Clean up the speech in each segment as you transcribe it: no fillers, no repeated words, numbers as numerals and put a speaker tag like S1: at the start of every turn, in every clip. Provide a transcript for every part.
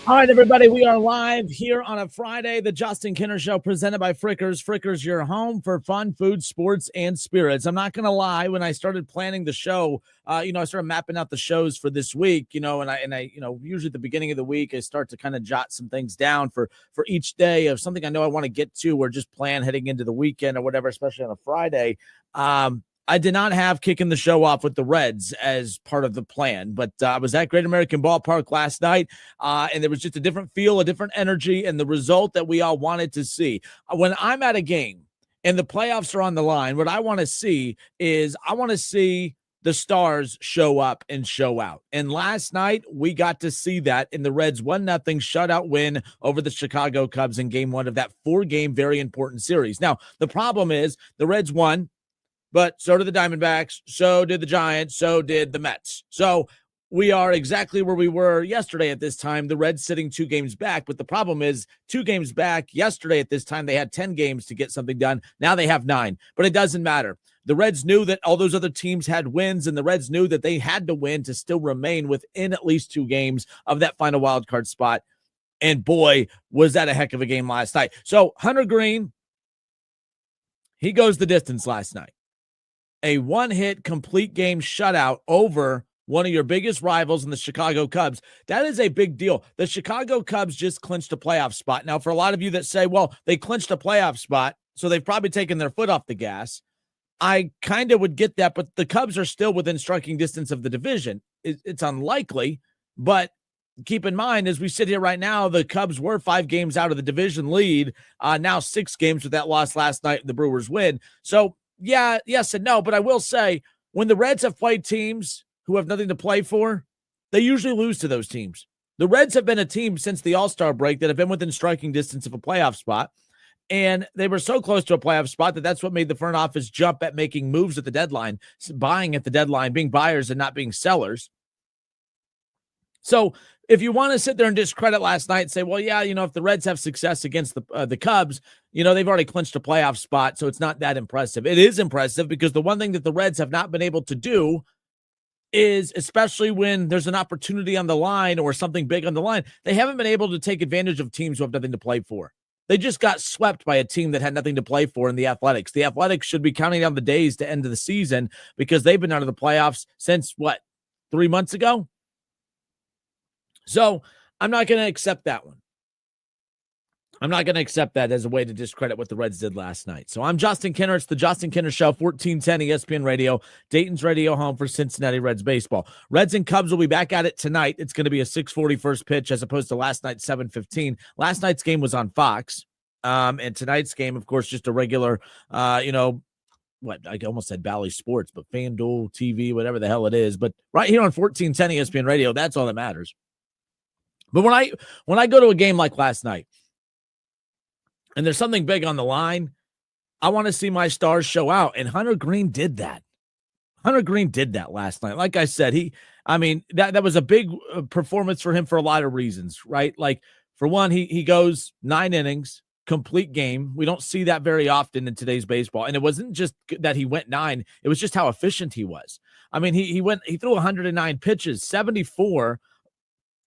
S1: All right, everybody, we are live here on a Friday, the Justin Kinner Show presented by Frickers. Frickers, your home for fun, food, sports, and spirits. I'm not going to lie, when I started planning the show, I started mapping out the shows for this week, and I usually at the beginning of the week, I start to kind of jot some things down for each day of something I know I want to get to or just plan heading into the weekend or whatever, especially on a Friday. I did not have kicking the show off with the Reds as part of the plan, but I was at Great American Ballpark last night, and there was just a different feel, a different energy, and the result that we all wanted to see. When I'm at a game and the playoffs are on the line, what I want to see is I want to see the stars show up and show out. And last night, we got to see that in the Reds' 1-0 shutout win over the Chicago Cubs in Game 1 of that 4-game, very important series. Now, the problem is the Reds won, but so did the Diamondbacks, so did the Giants, so did the Mets. So we are exactly where we were yesterday at this time, the Reds sitting 2 games back. But the problem is 2 games back yesterday at this time, they had 10 games to get something done. Now they have 9, but it doesn't matter. The Reds knew that all those other teams had wins, and the Reds knew that they had to win to still remain within at least 2 games of that final wild card spot. And boy, was that a heck of a game last night. So Hunter Greene, he goes the distance last night. A 1-hit complete game shutout over one of your biggest rivals in the Chicago Cubs. That is a big deal. The Chicago Cubs just clinched a playoff spot. Now, for a lot of you that say, well, they clinched a playoff spot, so they've probably taken their foot off the gas. I kind of would get that, but the Cubs are still within striking distance of the division. It's unlikely, but keep in mind, as we sit here right now, the Cubs were 5 games out of the division lead, now 6 games with that loss last night, the Brewers win. So, yeah, yes and no, but I will say when the Reds have played teams who have nothing to play for, they usually lose to those teams. The Reds have been a team since the All-Star break that have been within striking distance of a playoff spot, and they were so close to a playoff spot that's what made the front office jump at making moves at the deadline, buying at the deadline, being buyers and not being sellers. So if you want to sit there and discredit last night and say, well, yeah, if the Reds have success against the Cubs, they've already clinched a playoff spot, so it's not that impressive. It is impressive because the one thing that the Reds have not been able to do is, especially when there's an opportunity on the line or something big on the line, they haven't been able to take advantage of teams who have nothing to play for. They just got swept by a team that had nothing to play for in the Athletics. The Athletics should be counting down the days to end of the season because they've been out of the playoffs since, 3 months ago? So I'm not going to accept that one. I'm not going to accept that as a way to discredit what the Reds did last night. So I'm Justin Kinner. It's the Justin Kinner Show, 1410 ESPN Radio, Dayton's radio home for Cincinnati Reds baseball. Reds and Cubs will be back at it tonight. It's going to be a 6:40 first pitch as opposed to last night's 7:15. Last night's game was on Fox. And tonight's game, of course, just a regular, I almost said Bally Sports, but FanDuel TV, whatever the hell it is. But right here on 1410 ESPN Radio, that's all that matters. But when I go to a game like last night, and there's something big on the line, I want to see my stars show out. And Hunter Greene did that. Hunter Greene did that last night. Like I said, that was a big performance for him for a lot of reasons, right? Like, for one, he goes 9 innings, complete game. We don't see that very often in today's baseball. And it wasn't just that he went 9. It was just how efficient he was. He threw 109 pitches,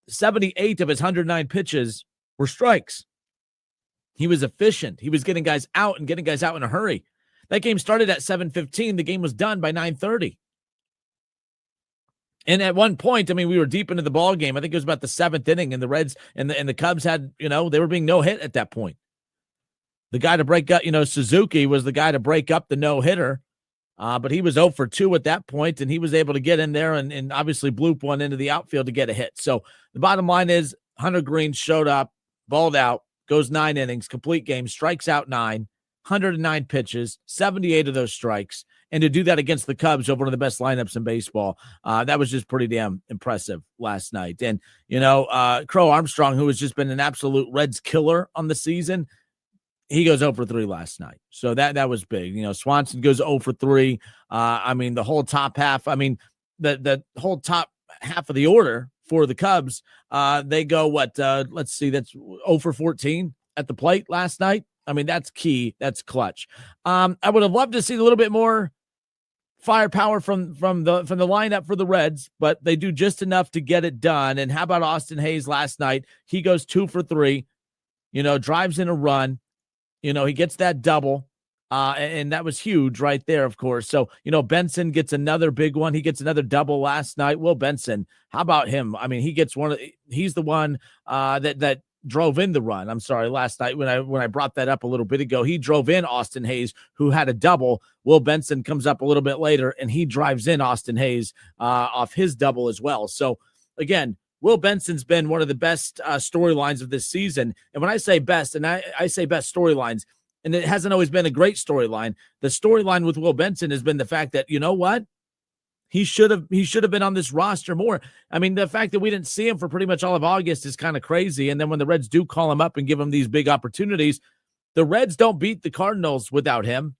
S1: 78 of his 109 pitches were strikes. He was efficient. He was getting guys out and getting guys out in a hurry. That game started at 7:15. The game was done by 9:30. And at one point, we were deep into the ball game. I think it was about the 7th inning, and the Reds and the Cubs had, they were being no hit at that point. The guy to break up, Suzuki was the guy to break up the no hitter. But he was 0 for 2 at that point, and he was able to get in there and obviously bloop one into the outfield to get a hit. So the bottom line is Hunter Greene showed up, balled out, goes 9 innings, complete game, strikes out 9, 109 pitches, 78 of those strikes. And to do that against the Cubs over one of the best lineups in baseball, that was just pretty damn impressive last night. And, Crow Armstrong, who has just been an absolute Reds killer on the season, he goes 0 for 3 last night. So that was big. Swanson goes 0 for 3. The whole top half, the whole top half of the order for the Cubs, they go let's see, that's 0 for 14 at the plate last night. That's key. That's clutch. I would have loved to see a little bit more firepower from the lineup for the Reds, but they do just enough to get it done. And how about Austin Hayes last night? He goes 2 for 3, drives in a run. He gets that double. And that was huge right there, of course. So, Benson gets another big one. He gets another double last night. Will Benson, how about him? I mean, he's the one that drove in the run. I'm sorry, last night when I brought that up a little bit ago, he drove in Austin Hayes, who had a double. Will Benson comes up a little bit later, and he drives in Austin Hayes off his double as well. So, again, Will Benson's been one of the best storylines of this season. And when I say best, and I say best storylines, and it hasn't always been a great storyline. The storyline with Will Benson has been the fact that, you know what? He should have been on this roster more. I mean, the fact that we didn't see him for pretty much all of August is kind of crazy. And then when the Reds do call him up and give him these big opportunities, the Reds don't beat the Cardinals without him.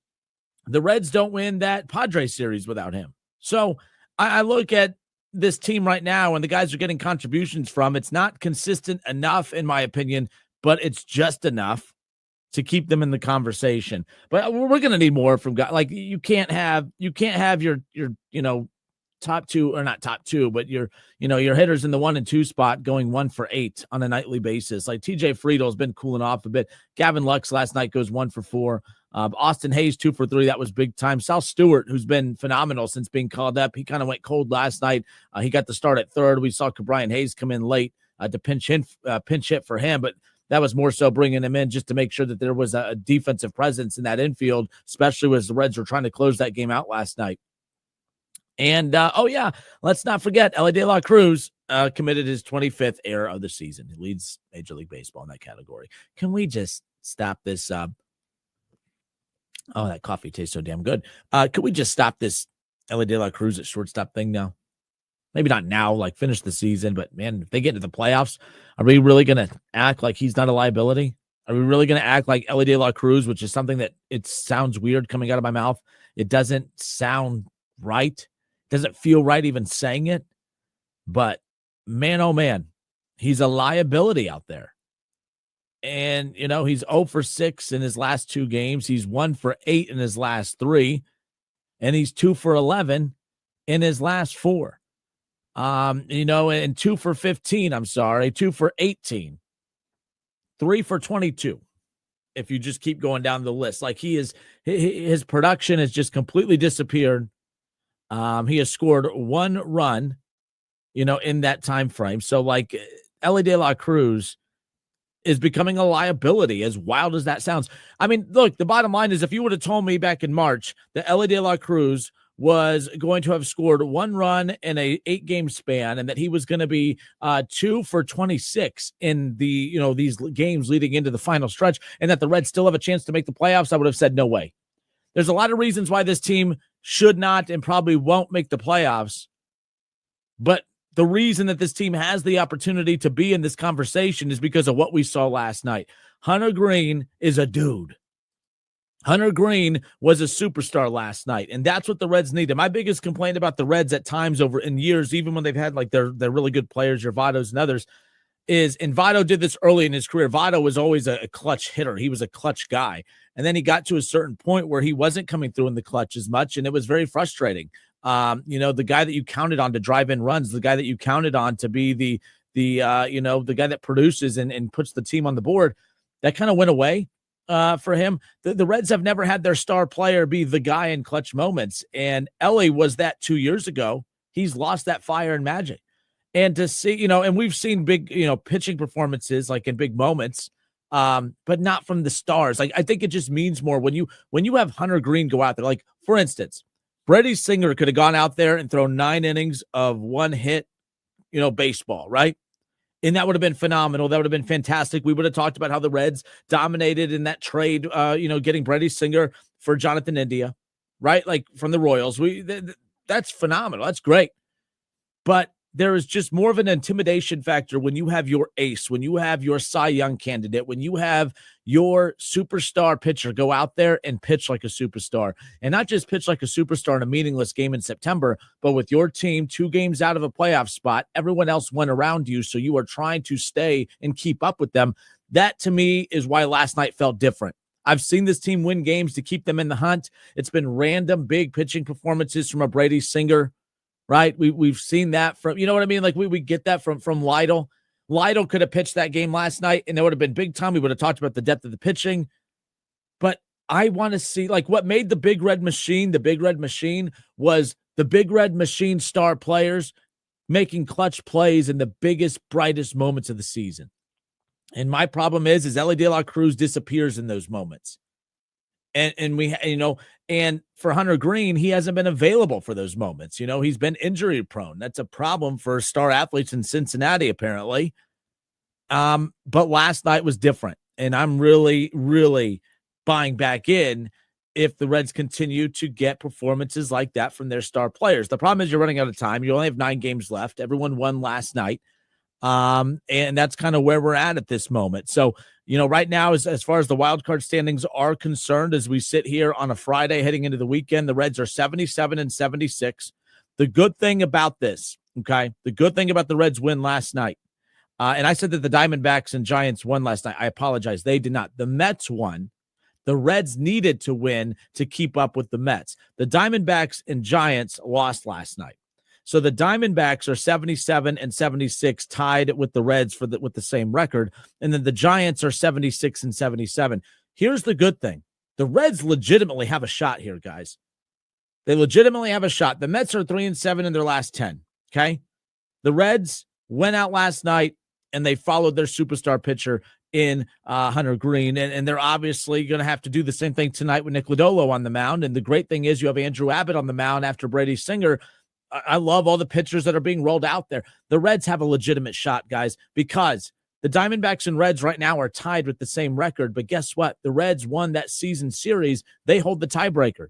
S1: The Reds don't win that Padres series without him. So I look at this team right now and the guys are getting contributions from. It's not consistent enough, in my opinion, but it's just enough to keep them in the conversation. But we're going to need more from guys. Like you can't have your top two, or not top two, but your hitters in the 1 and 2 spot going 1 for 8 on a nightly basis. Like TJ Friedel's been cooling off a bit. Gavin Lux last night goes 1 for 4. Austin Hayes 2 for 3. That was big time. Sal Stewart, who's been phenomenal since being called up, he kind of went cold last night. He got the start at third. We saw Brian Hayes come in late to pinch hit for him, but that was more so bringing him in just to make sure that there was a defensive presence in that infield, especially as the Reds were trying to close that game out last night. And, let's not forget, Elly De La Cruz committed his 25th error of the season. He leads Major League Baseball in that category. Can we just stop this? That coffee tastes so damn good. Could we just stop this Elly De La Cruz at shortstop thing now? Maybe not now, like finish the season, but man, if they get into the playoffs, are we really going to act like he's not a liability? Are we really going to act like Elly De La Cruz, which is something that it sounds weird coming out of my mouth? It doesn't sound right. Doesn't feel right even saying it. But man, oh man, he's a liability out there. And, he's 0 for 6 in his last 2 games. He's 1 for 8 in his last 3. And he's 2 for 11 in his last 4. And 2 for 15, 2 for 18, 3 for 22. If you just keep going down the list, like his production has just completely disappeared. He has scored 1 run, in that time frame. So like Elly De La Cruz is becoming a liability, as wild as that sounds. I mean, look, the bottom line is if you would have told me back in March that Elly De La Cruz was going to have scored 1 run in a 8-game span and that he was going to be 2 for 26 in the, these games leading into the final stretch and that the Reds still have a chance to make the playoffs, I would have said no way. There's a lot of reasons why this team should not and probably won't make the playoffs. But the reason that this team has the opportunity to be in this conversation is because of what we saw last night. Hunter Greene is a dude. Hunter Greene was a superstar last night, and that's what the Reds needed. My biggest complaint about the Reds at times over in years, even when they've had like their really good players, your Vottos and others, is, and Votto did this early in his career. Votto was always a clutch hitter. He was a clutch guy. And then he got to a certain point where he wasn't coming through in the clutch as much, and it was very frustrating. The guy that you counted on to drive in runs, the guy that you counted on to be the guy that produces and puts the team on the board, that kind of went away. For him, the Reds have never had their star player be the guy in clutch moments. And Elly was that 2 years ago. He's lost that fire and magic. And to see, and we've seen big, pitching performances like in big moments, but not from the stars. Like, I think it just means more when you have Hunter Greene go out there. Like, for instance, Brady Singer could have gone out there and thrown 9 innings of 1 hit, baseball, right? And that would have been phenomenal. That would have been fantastic. We would have talked about how the Reds dominated in that trade, getting Brady Singer for Jonathan India, right? Like from the Royals. That's phenomenal. That's great. But there is just more of an intimidation factor when you have your ace, when you have your Cy Young candidate, when you have your superstar pitcher go out there and pitch like a superstar, and not just pitch like a superstar in a meaningless game in September, but with your team 2 games out of a playoff spot, everyone else went around you. So you are trying to stay and keep up with them. That to me is why last night felt different. I've seen this team win games to keep them in the hunt. It's been random big pitching performances from a Brady Singer, right? We've seen that from, you know what I mean? Like we get that from Lytle. Lytle could have pitched that game last night, and it would have been big time. We would have talked about the depth of the pitching. But I want to see, like, what made the Big Red Machine was the Big Red Machine star players making clutch plays in the biggest, brightest moments of the season. And my problem is Elly De La Cruz disappears in those moments. And we, and for Hunter Greene, he hasn't been available for those moments. He's been injury prone. That's a problem for star athletes in Cincinnati, apparently. But last night was different. And I'm really, really buying back in if the Reds continue to get performances like that from their star players. The problem is you're running out of time. You only have 9 games left. Everyone won last night. And that's kind of where we're at this moment. So, right now, as far as the wild card standings are concerned, as we sit here on a Friday heading into the weekend, the Reds are 77-76. The good thing about this, okay, the good thing about the Reds win last night, and I said that the Diamondbacks and Giants won last night. I apologize. They did not. The Mets won. The Reds needed to win to keep up with the Mets. The Diamondbacks and Giants lost last night. So the Diamondbacks are 77-76, tied with the Reds with the same record. And then the Giants are 76-77. Here's the good thing. The Reds legitimately have a shot here, guys. They legitimately have a shot. The Mets are 3-7 in their last 10, okay? The Reds went out last night, and they followed their superstar pitcher in Hunter Greene, and they're obviously going to have to do the same thing tonight with Nick Lodolo on the mound. And the great thing is you have Andrew Abbott on the mound after Brady Singer. I love all the pitchers that are being rolled out there. The Reds have a legitimate shot, guys, because the Diamondbacks and Reds right now are tied with the same record. But guess what? The Reds won that season series. They hold the tiebreaker.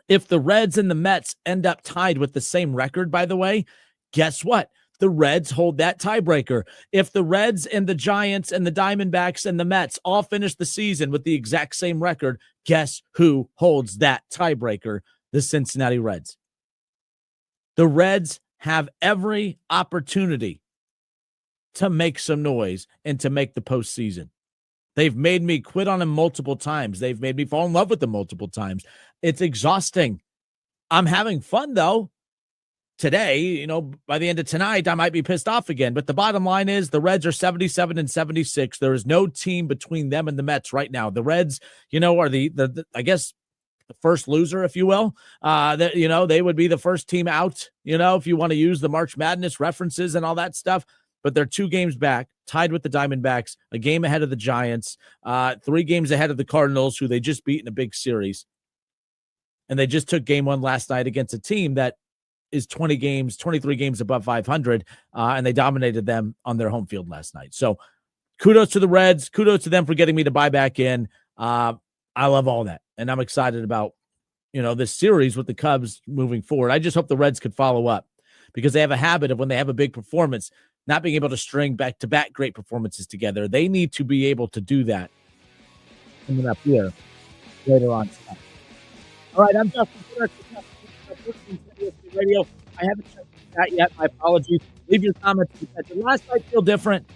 S1: If the Reds and the Mets end up tied with the same record, by the way, guess what? The Reds hold that tiebreaker. If the Reds and the Giants and the Diamondbacks and the Mets all finish the season with the exact same record, guess who holds that tiebreaker? The Cincinnati Reds. The Reds have every opportunity to make some noise and to make the postseason. They've made me quit on them multiple times. They've made me fall in love with them multiple times. It's exhausting. I'm having fun, though. Today, by the end of tonight, I might be pissed off again. But the bottom line is the Reds are 77-76. There is no team between them and the Mets right now. The Reds, are the I guess, the first loser, if you will. They would be the first team out, if you want to use the March Madness references and all that stuff. But they're 2 games back, tied with the Diamondbacks, a game ahead of the Giants, 3 games ahead of the Cardinals, who they just beat in a big series. And they just took game 1 last night against a team that is 23 games above 500, and they dominated them on their home field last night. So kudos to the Reds. Kudos to them for getting me to buy back in. I love all that, and I'm excited about, this series with the Cubs moving forward. I just hope the Reds could follow up because they have a habit of when they have a big performance, not being able to string back-to-back great performances together. They need to be able to do that coming up here later on tonight. All right, I'm Justin Radio. I haven't checked that yet. My apologies. Leave your comments. Did last night feel different?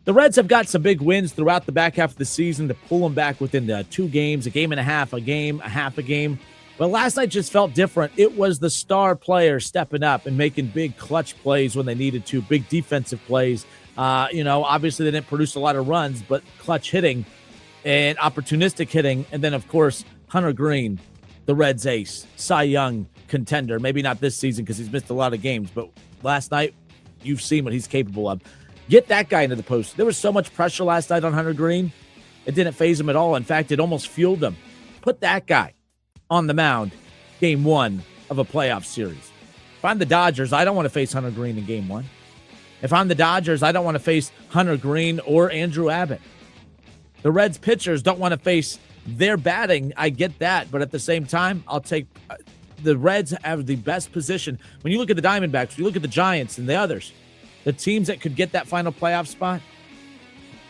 S1: The Reds have got some big wins throughout the back half of the season to pull them back within the 2 games, a game and a half, a game, a half a game. But last night just felt different. It was the star players stepping up and making big clutch plays when they needed to, big defensive plays. Obviously they didn't produce a lot of runs, but clutch hitting and opportunistic hitting. And then, of course, Hunter Greene, the Reds ace, Cy Young contender. Maybe not this season because he's missed a lot of games, but last night you've seen what he's capable of. Get that guy into the post. There was so much pressure last night on Hunter Greene. It didn't faze him at all. In fact, it almost fueled him. Put that guy on the mound game 1 of a playoff series. If I'm the Dodgers, I don't want to face Hunter Greene in game 1. If I'm the Dodgers, I don't want to face Hunter Greene or Andrew Abbott. The Reds pitchers don't want to face their batting. I get that. But at the same time, I'll take the Reds have the best position. When you look at the Diamondbacks, when you look at the Giants and the others, the teams that could get that final playoff spot,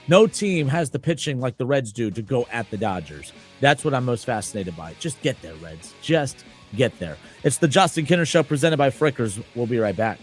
S1: no team has the pitching like the Reds do to go at the Dodgers. That's what I'm most fascinated by. Just get there, Reds. Just get there. It's the Justin Kinner Show presented by Frickers. We'll be right back.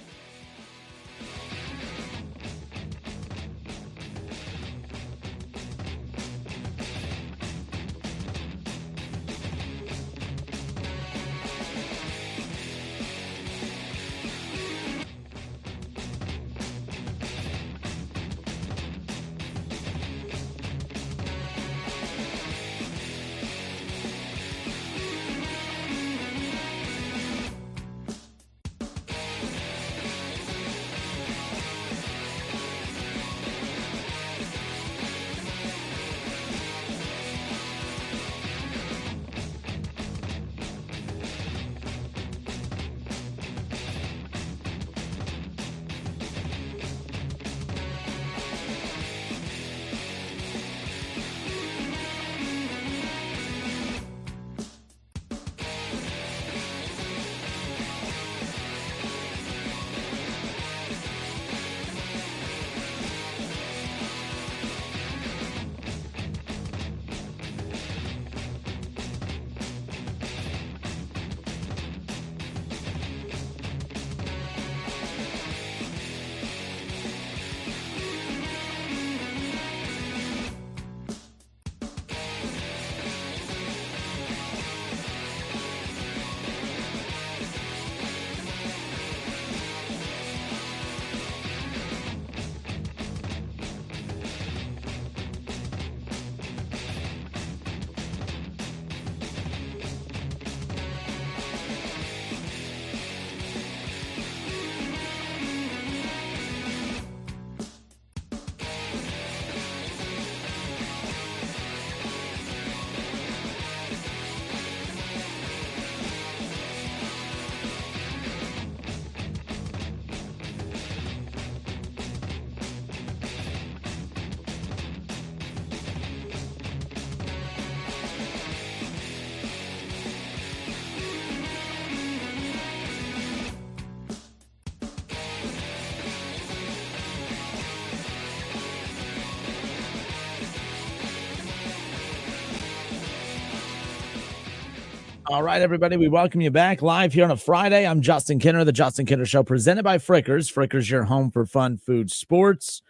S1: All right, everybody, we welcome you back live here on a Friday. I'm Justin Kinner, the Justin Kinner Show, presented by Frickers. Frickers, your home for fun, food, sports,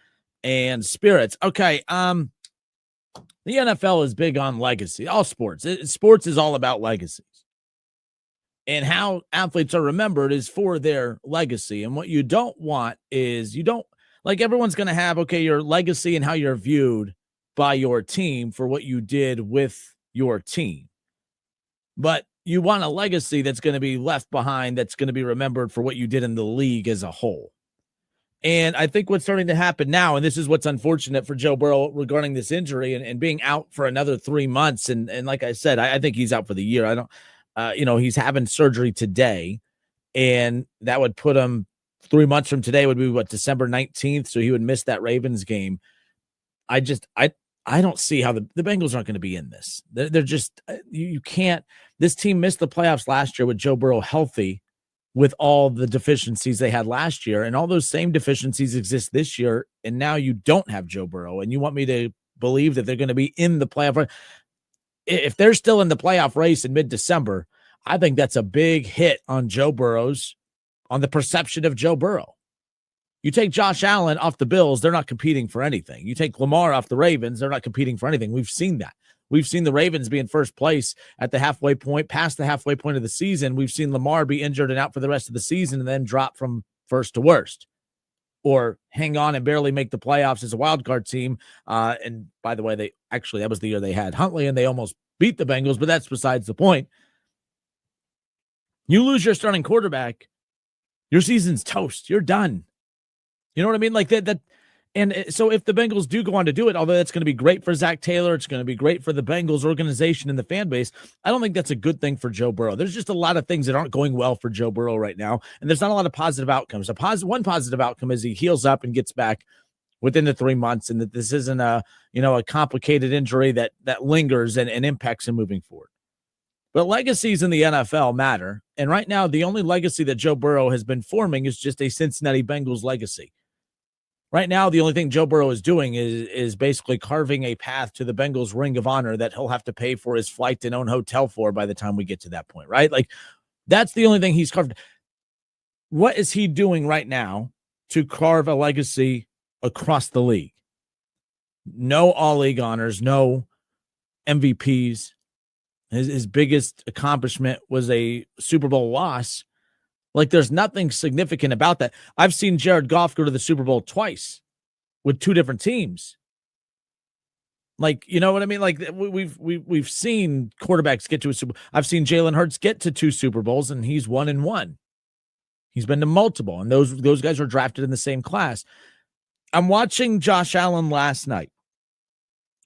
S1: and spirits. Okay, the NFL is big on legacy. All sports. Sports is all about legacies. And how athletes are remembered is for their legacy. And what you don't want is everyone's going to have, your legacy and how you're viewed by your team for what you did with your team. But you want a legacy that's going to be left behind, that's going to be remembered for what you did in the league as a whole. And I think what's starting to happen now, and this is what's unfortunate for Joe Burrow regarding this injury and being out for another 3 months. And like I said, I think he's out for the year. I don't, he's having surgery today, and that would put him 3 months from today would be December 19th. So he would miss that Ravens game. I don't see how the Bengals aren't going to be in this. They're just, you can't, this team missed the playoffs last year with Joe Burrow healthy, with all the deficiencies they had last year, and all those same deficiencies exist this year. And now you don't have Joe Burrow, and you want me to believe that they're going to be in the playoff. If they're still in the playoff race in mid-December, I think that's a big hit on on the perception of Joe Burrow. You take Josh Allen off the Bills, they're not competing for anything. You take Lamar off the Ravens, they're not competing for anything. We've seen that. We've seen the Ravens be in first place at the halfway point, past the halfway point of the season. We've seen Lamar be injured and out for the rest of the season and then drop from first to worst, or hang on and barely make the playoffs as a wild card team. And by the way, that was the year they had Huntley and they almost beat the Bengals, but that's besides the point. You lose your starting quarterback, your season's toast. You're done. You know what I mean? Like that. And so if the Bengals do go on to do it, although that's going to be great for Zach Taylor, it's going to be great for the Bengals organization and the fan base, I don't think that's a good thing for Joe Burrow. There's just a lot of things that aren't going well for Joe Burrow right now, and there's not a lot of positive outcomes. One positive outcome is he heals up and gets back within the 3 months, and that this isn't a complicated injury that lingers and impacts him moving forward. But legacies in the NFL matter, and right now the only legacy that Joe Burrow has been forming is just a Cincinnati Bengals legacy. Right now, the only thing Joe Burrow is doing is basically carving a path to the Bengals Ring of Honor that he'll have to pay for his flight and own hotel for by the time we get to that point, right? Like, that's the only thing he's carved. What is he doing right now to carve a legacy across the league? No all-league honors, no MVPs. His biggest accomplishment was a Super Bowl loss. Like, there's nothing significant about that. I've seen Jared Goff go to the Super Bowl twice with two different teams. Like, you know what I mean? Like, we've seen quarterbacks get to a Super Bowl. I've seen Jalen Hurts get to 2 Super Bowls, and he's 1-1. He's been to multiple, and those guys were drafted in the same class. I'm watching Josh Allen last night.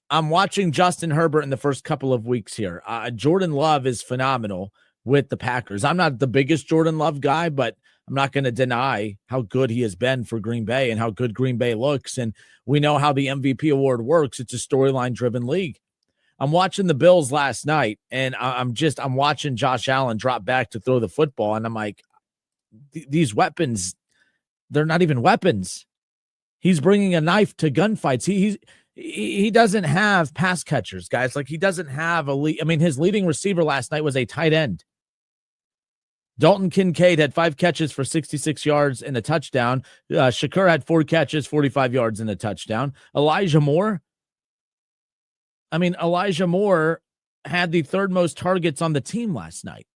S1: I'm watching Justin Herbert in the first couple of weeks here. Jordan Love is phenomenal with the Packers. I'm not the biggest Jordan Love guy, but I'm not going to deny how good he has been for Green Bay and how good Green Bay looks. And we know how the MVP award works. It's a storyline driven league. I'm watching the Bills last night, and I'm watching Josh Allen drop back to throw the football. And I'm like, these weapons, they're not even weapons. He's bringing a knife to gunfights. He doesn't have pass catchers, guys. Like, he doesn't have his leading receiver last night was a tight end. Dalton Kincaid had 5 catches for 66 yards and a touchdown. Shakur had 4 catches, 45 yards and a touchdown. Elijah Moore had the 3rd most targets on the team last night.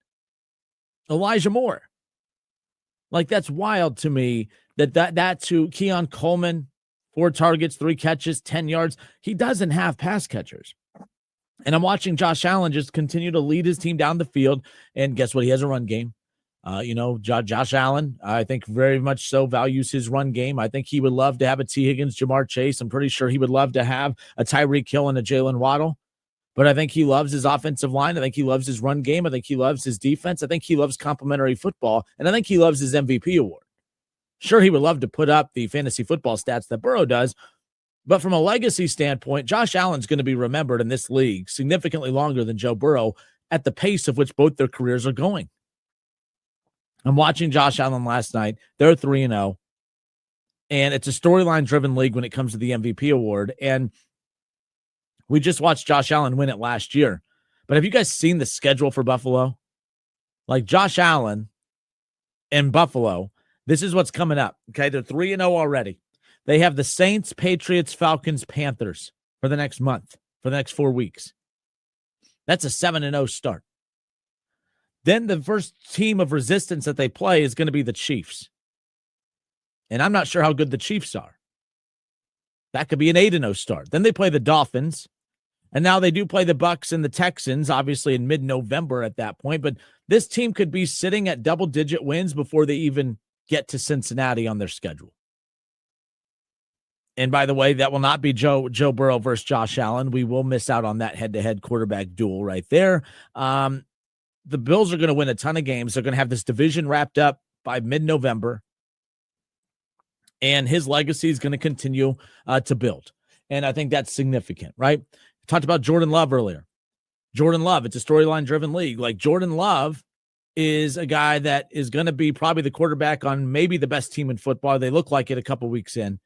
S1: Elijah Moore. Like, that's wild to me that to Keon Coleman, 4 targets, 3 catches, 10 yards. He doesn't have pass catchers. And I'm watching Josh Allen just continue to lead his team down the field. And guess what? He has a run game. Josh Allen, I think very much so values his run game. I think he would love to have a T. Higgins, Jamar Chase. I'm pretty sure he would love to have a Tyreek Hill and a Jalen Waddle. But I think he loves his offensive line. I think he loves his run game. I think he loves his defense. I think he loves complimentary football. And I think he loves his MVP award. Sure, he would love to put up the fantasy football stats that Burrow does. But from a legacy standpoint, Josh Allen's going to be remembered in this league significantly longer than Joe Burrow at the pace of which both their careers are going. I'm watching Josh Allen last night. They're 3-0. And it's a storyline-driven league when it comes to the MVP award. And we just watched Josh Allen win it last year. But have you guys seen the schedule for Buffalo? Like Josh Allen in Buffalo, this is what's coming up. Okay, they're 3-0 already. They have the Saints, Patriots, Falcons, Panthers for the next month, for the next 4 weeks. That's a 7-0 start. Then the first team of resistance that they play is going to be the Chiefs. And I'm not sure how good the Chiefs are. That could be an 8-0 start. Then they play the Dolphins. And now they do play the Bucs and the Texans, obviously in mid-November at that point. But this team could be sitting at double-digit wins before they even get to Cincinnati on their schedule. And by the way, that will not be Joe Burrow versus Josh Allen. We will miss out on that head-to-head quarterback duel right there. The Bills are going to win a ton of games. They're going to have this division wrapped up by mid-November. And his legacy is going to continue to build. And I think that's significant, right? Talked about Jordan Love earlier. Jordan Love, it's a storyline-driven league. Like, Jordan Love is a guy that is going to be probably the quarterback on maybe the best team in football. They look like it a couple weeks in.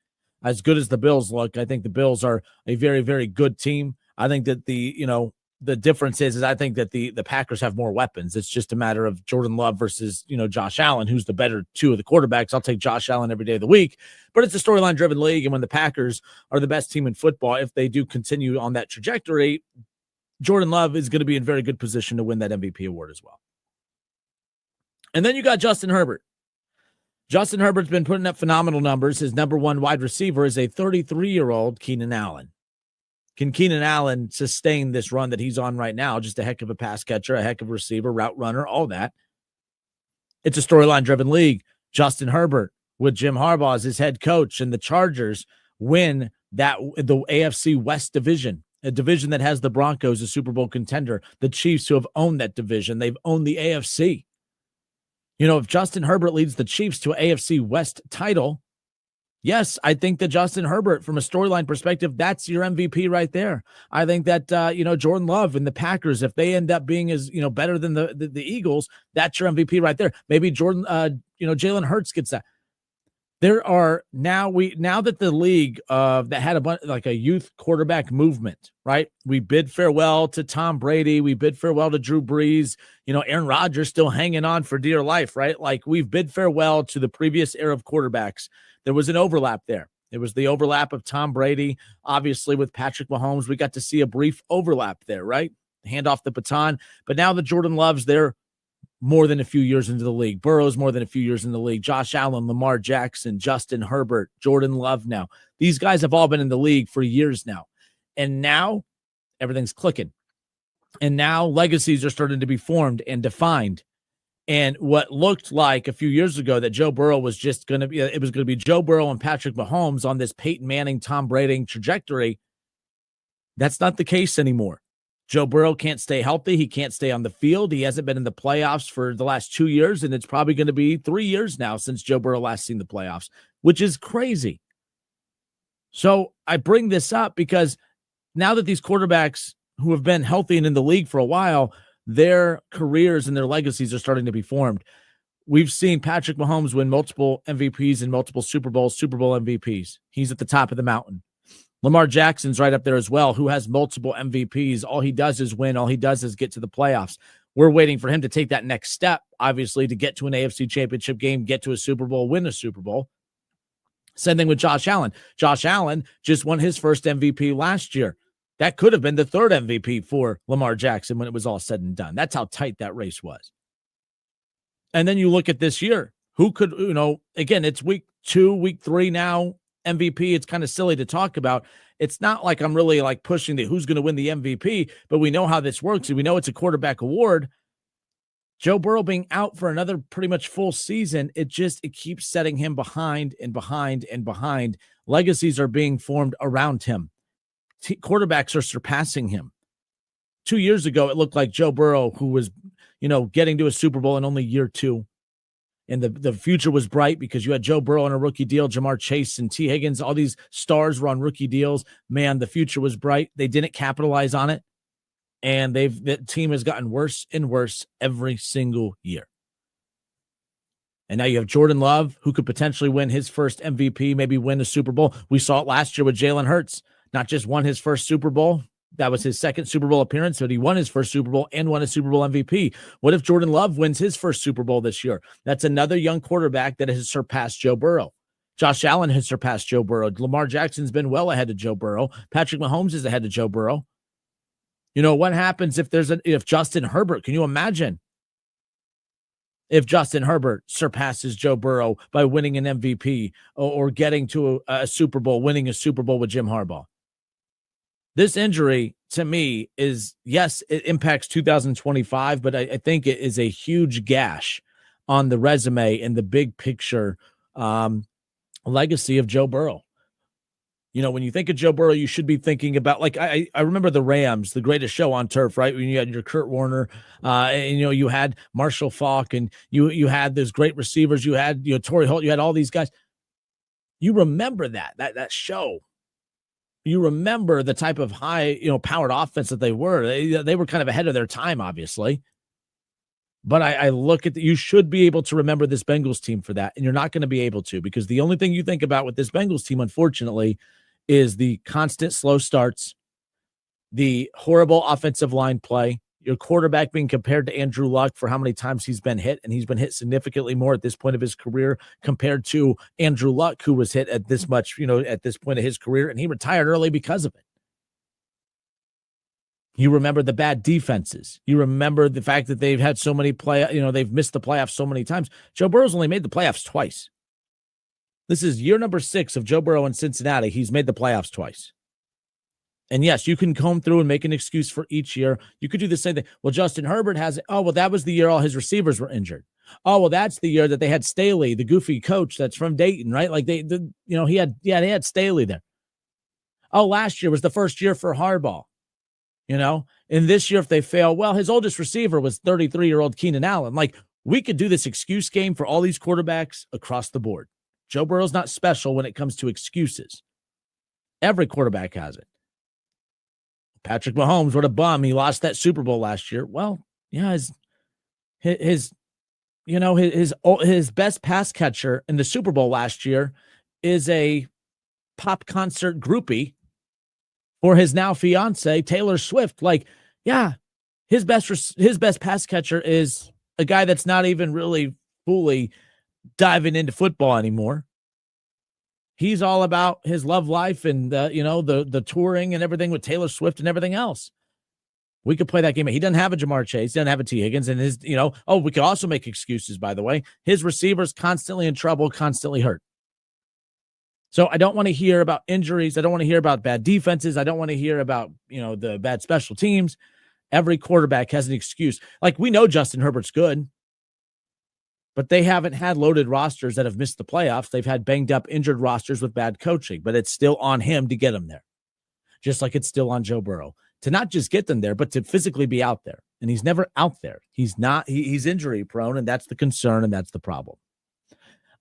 S1: As good as the Bills look, I think the Bills are a very, very good team. I think that the difference is I think that the Packers have more weapons. It's just a matter of Jordan Love versus, Josh Allen, who's the better two of the quarterbacks. I'll take Josh Allen every day of the week, but it's a storyline-driven league, and when the Packers are the best team in football, if they do continue on that trajectory, Jordan Love is going to be in very good position to win that MVP award as well. And then you got Justin Herbert. Justin Herbert's been putting up phenomenal numbers. His number one wide receiver is a 33-year-old Keenan Allen. Can Keenan Allen sustain this run that he's on right now? Just a heck of a pass catcher, a heck of a receiver, route runner, all that. It's a storyline-driven league. Justin Herbert with Jim Harbaugh as his head coach, and the Chargers win the AFC West division, a division that has the Broncos, a Super Bowl contender, the Chiefs who have owned that division. They've owned the AFC. If Justin Herbert leads the Chiefs to an AFC West title, yes, I think that Justin Herbert, from a storyline perspective, that's your MVP right there. I think that, Jordan Love and the Packers, if they end up being as, better than the Eagles, that's your MVP right there. Maybe Jalen Hurts gets that. There are now that the league that had a youth quarterback movement, right? We bid farewell to Tom Brady. We bid farewell to Drew Brees. Aaron Rodgers still hanging on for dear life, right? Like, we've bid farewell to the previous era of quarterbacks. There was an overlap there. It was the overlap of Tom Brady, obviously, with Patrick Mahomes. We got to see a brief overlap there, right? Hand off the baton. But now the Jordan Loves, they're more than a few years into the league. Burrow's more than a few years in the league. Josh Allen, Lamar Jackson, Justin Herbert, Jordan Love now. These guys have all been in the league for years now. And now everything's clicking. And now legacies are starting to be formed and defined. And what looked like a few years ago that Joe Burrow was just going to be, it was going to be Joe Burrow and Patrick Mahomes on this Peyton Manning, Tom Brady trajectory. That's not the case anymore. Joe Burrow can't stay healthy. He can't stay on the field. He hasn't been in the playoffs for the last 2 years, and it's probably going to be 3 years now since Joe Burrow last seen the playoffs, which is crazy. So I bring this up because now that these quarterbacks who have been healthy and in the league for a while, their careers and their legacies are starting to be formed. We've seen Patrick Mahomes win multiple MVPs and multiple Super Bowl MVPs. He's at the top of the mountain. Lamar Jackson's right up there as well, who has multiple MVPs. All he does is win. All he does is get to the playoffs. We're waiting for him to take that next step, obviously, to get to an AFC championship game, get to a Super Bowl, win a Super Bowl. Same thing with Josh Allen. Josh Allen just won his first MVP last year. That could have been the third MVP for Lamar Jackson when it was all said and done. That's how tight that race was. And then you look at this year. Who could, again, it's week 2, week 3 now. MVP, it's kind of silly to talk about. It's not like I'm really like pushing who's going to win the MVP, but we know how this works. And we know it's a quarterback award. Joe Burrow being out for another pretty much full season, it keeps setting him behind and behind and behind. Legacies are being formed around him. Quarterbacks are surpassing him. 2 years ago, it looked like Joe Burrow, who was, getting to a Super Bowl in only year 2. And the future was bright because you had Joe Burrow on a rookie deal, Jamar Chase and T. Higgins. All these stars were on rookie deals. Man, the future was bright. They didn't capitalize on it. And the team has gotten worse and worse every single year. And now you have Jordan Love, who could potentially win his first MVP, maybe win a Super Bowl. We saw it last year with Jalen Hurts. Not just won his first Super Bowl, that was his second Super Bowl appearance, but he won his first Super Bowl and won a Super Bowl MVP. What if Jordan Love wins his first Super Bowl this year? That's another young quarterback that has surpassed Joe Burrow. Josh Allen has surpassed Joe Burrow. Lamar Jackson's been well ahead of Joe Burrow. Patrick Mahomes is ahead of Joe Burrow. You know, what happens if Justin Herbert, can you imagine if Justin Herbert surpasses Joe Burrow by winning an MVP or getting to a Super Bowl, winning a Super Bowl with Jim Harbaugh? This injury, to me, is, yes, it impacts 2025, but I think it is a huge gash on the resume and the big picture legacy of Joe Burrow. You know, when you think of Joe Burrow, you should be thinking about, like, I remember the Rams, the greatest show on turf, right? When you had your Kurt Warner, and, you know, you had Marshall Faulk, and you had those great receivers. You had, you know, Torrey Holt. You had all these guys. You remember that show. You remember the type of high, you know, powered offense that they were. They were kind of ahead of their time, obviously. But I look at you should be able to remember this Bengals team for that, and you're not going to be able to, because the only thing you think about with this Bengals team, unfortunately, is the constant slow starts, the horrible offensive line play, your quarterback being compared to Andrew Luck for how many times he's been hit, and he's been hit significantly more at this point of his career compared to Andrew Luck, who was hit at this much, you know, at this point of his career, and he retired early because of it. You remember the bad defenses. You remember the fact that they've had so many they've missed the playoffs so many times. Joe Burrow's only made the playoffs twice. This is year number 6 of Joe Burrow in Cincinnati. He's made the playoffs twice. And yes, you can comb through and make an excuse for each year. You could do the same thing. Well, Justin Herbert has it. Oh, well, that was the year all his receivers were injured. Oh, well, that's the year that they had Staley, the goofy coach that's from Dayton, right? Like they had Staley there. Oh, last year was the first year for Harbaugh. You know, and this year, if they fail, well, his oldest receiver was 33-year-old Keenan Allen. Like, we could do this excuse game for all these quarterbacks across the board. Joe Burrow's not special when it comes to excuses. Every quarterback has it. Patrick Mahomes, what a bum. He lost that Super Bowl last year. Well, yeah, his best pass catcher in the Super Bowl last year is a pop concert groupie for his now fiance, Taylor Swift. Like, yeah, his best pass catcher is a guy that's not even really fully diving into football anymore. He's all about his love life and the touring and everything with Taylor Swift and everything else. We could play that game. He doesn't have a Jamar Chase, he doesn't have a T. Higgins, and we could also make excuses, by the way. His receivers constantly in trouble, constantly hurt. So I don't want to hear about injuries. I don't want to hear about bad defenses. I don't want to hear about, the bad special teams. Every quarterback has an excuse. Like, we know Justin Herbert's good, but they haven't had loaded rosters that have missed the playoffs. They've had banged up, injured rosters with bad coaching, but it's still on him to get them there. Just like it's still on Joe Burrow to not just get them there, but to physically be out there. And he's never out there. He's not, he's injury prone, and that's the concern, and that's the problem.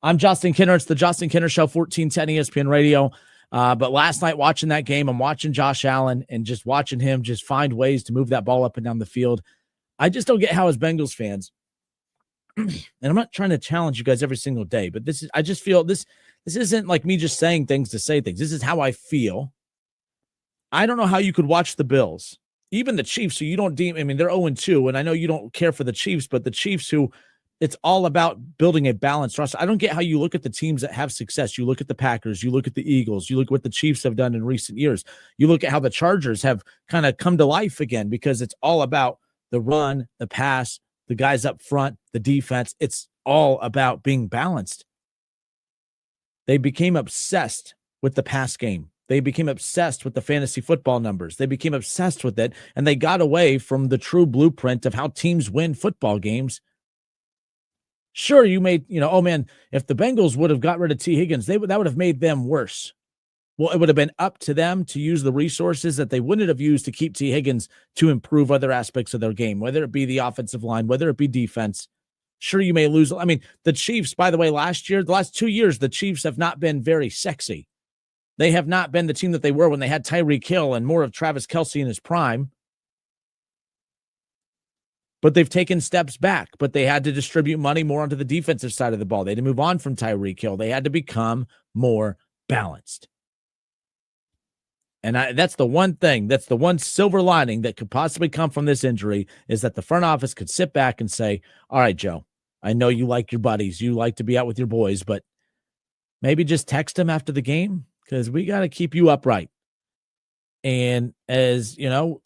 S1: I'm Justin Kinner. It's the Justin Kinner Show, 1410 ESPN Radio. But last night watching that game, I'm watching Josh Allen and just watching him just find ways to move that ball up and down the field. I just don't get how, as Bengals fans, and I'm not trying to challenge you guys every single day, but I just feel this isn't like me just saying things to say things. This is how I feel. I don't know how you could watch the Bills, even the Chiefs, who you don't deem, they're 0-2, and I know you don't care for the Chiefs, but the Chiefs, who it's all about building a balanced roster. I don't get how you look at the teams that have success. You look at the Packers, you look at the Eagles, you look at what the Chiefs have done in recent years. You look at how the Chargers have kind of come to life again, because it's all about the run, the pass, the guys up front, the defense. It's all about being balanced. They became obsessed with the pass game. They became obsessed with the fantasy football numbers. They became obsessed with it, and they got away from the true blueprint of how teams win football games. Sure, you made, if the Bengals would have got rid of T. Higgins, that would have made them worse. Well, it would have been up to them to use the resources that they wouldn't have used to keep T. Higgins to improve other aspects of their game, whether it be the offensive line, whether it be defense. Sure, you may lose. The Chiefs, by the way, the last 2 years, the Chiefs have not been very sexy. They have not been the team that they were when they had Tyreek Hill and more of Travis Kelce in his prime. But they've taken steps back, but they had to distribute money more onto the defensive side of the ball. They had to move on from Tyreek Hill. They had to become more balanced. And that's the one thing, that's the one silver lining that could possibly come from this injury is that the front office could sit back and say, all right, Joe, I know you like your buddies. You like to be out with your boys, but maybe just text him after the game because we got to keep you upright. And as you know,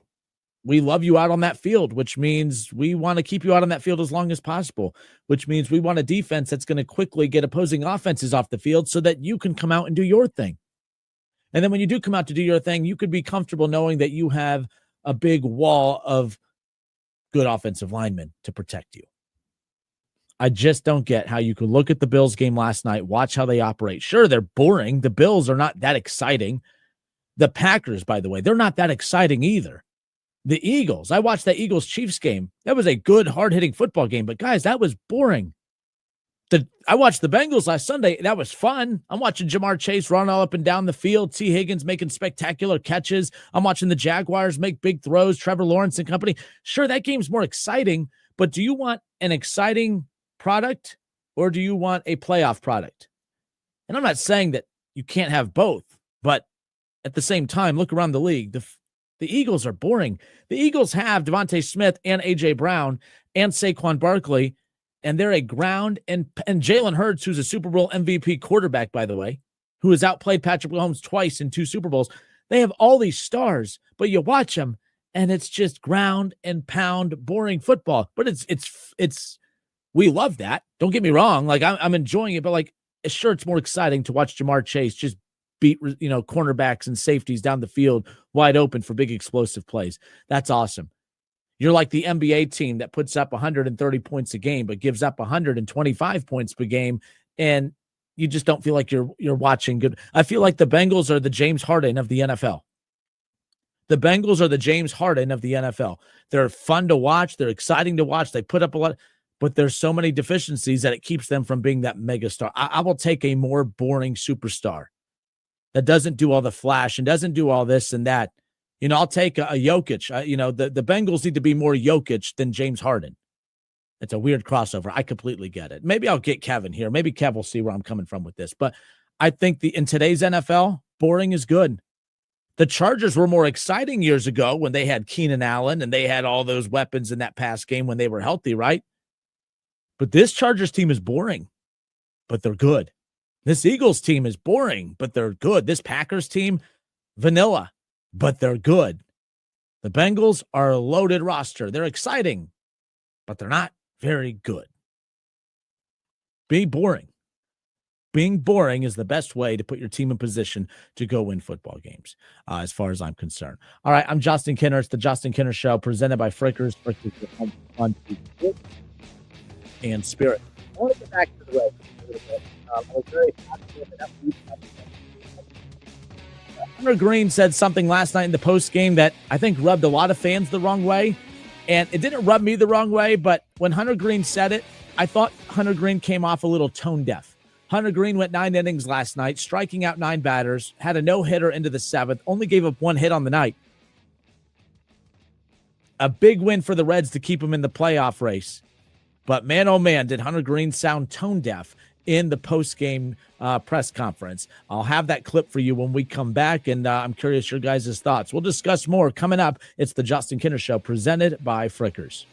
S1: we love you out on that field, which means we want to keep you out on that field as long as possible, which means we want a defense that's going to quickly get opposing offenses off the field so that you can come out and do your thing. And then when you do come out to do your thing, you could be comfortable knowing that you have a big wall of good offensive linemen to protect you. I just don't get how you could look at the Bills game last night, watch how they operate. Sure, they're boring. The Bills are not that exciting. The Packers, by the way, they're not that exciting either. The Eagles, I watched that Eagles-Chiefs game. That was a good, hard-hitting football game. But, guys, that was boring. I watched the Bengals last Sunday. That was fun. I'm watching Jamar Chase run all up and down the field. T. Higgins making spectacular catches. I'm watching the Jaguars make big throws. Trevor Lawrence and company. Sure, that game's more exciting. But do you want an exciting product or do you want a playoff product? And I'm not saying that you can't have both. But at the same time, look around the league. The Eagles are boring. The Eagles have Devontae Smith and A.J. Brown and Saquon Barkley, and they're a ground and Jalen Hurts, who's a Super Bowl MVP quarterback, by the way, who has outplayed Patrick Mahomes twice in 2 Super Bowls. They have all these stars, but you watch them, and it's just ground and pound, boring football. But it's we love that. Don't get me wrong. Like I'm enjoying it, but like sure, it's more exciting to watch Jamar Chase just beat cornerbacks and safeties down the field wide open for big explosive plays. That's awesome. You're like the NBA team that puts up 130 points a game, but gives up 125 points per game. And you just don't feel like you're watching good. I feel like the Bengals are the James Harden of the NFL. The Bengals are the James Harden of the NFL. They're fun to watch. They're exciting to watch. They put up a lot, but there's so many deficiencies that it keeps them from being that megastar. I will take a more boring superstar that doesn't do all the flash and doesn't do all this and that. I'll take a Jokic. The Bengals need to be more Jokic than James Harden. It's a weird crossover. I completely get it. Maybe I'll get Kevin here. Maybe Kev will see where I'm coming from with this. But I think in today's NFL, boring is good. The Chargers were more exciting years ago when they had Keenan Allen and they had all those weapons in that pass game when they were healthy, right? But this Chargers team is boring, but they're good. This Eagles team is boring, but they're good. This Packers team, vanilla, but they're good. The Bengals are a loaded roster. They're exciting, but they're not very good. Be boring. Being boring is the best way to put your team in position to go win football games, as far as I'm concerned. All right, I'm Justin Kinner. It's the Justin Kinner Show, presented by Frickers. Frickers home fun and spirit. I want to get back to the Reds a little bit. I was very happy with that. Hunter Green said something last night in the post game that I think rubbed a lot of fans the wrong way. And it didn't rub me the wrong way, but when Hunter Green said it, I thought Hunter Green came off a little tone deaf. Hunter Green went 9 innings last night, striking out 9 batters, had a no-hitter into the 7th, only gave up 1 hit on the night. A big win for the Reds to keep him in the playoff race. But man, oh man, did Hunter Green sound tone deaf in the post-game press conference. I'll have that clip for you when we come back, and I'm curious your guys' thoughts. We'll discuss more coming up. It's the Justin Kinner Show, presented by Frickers.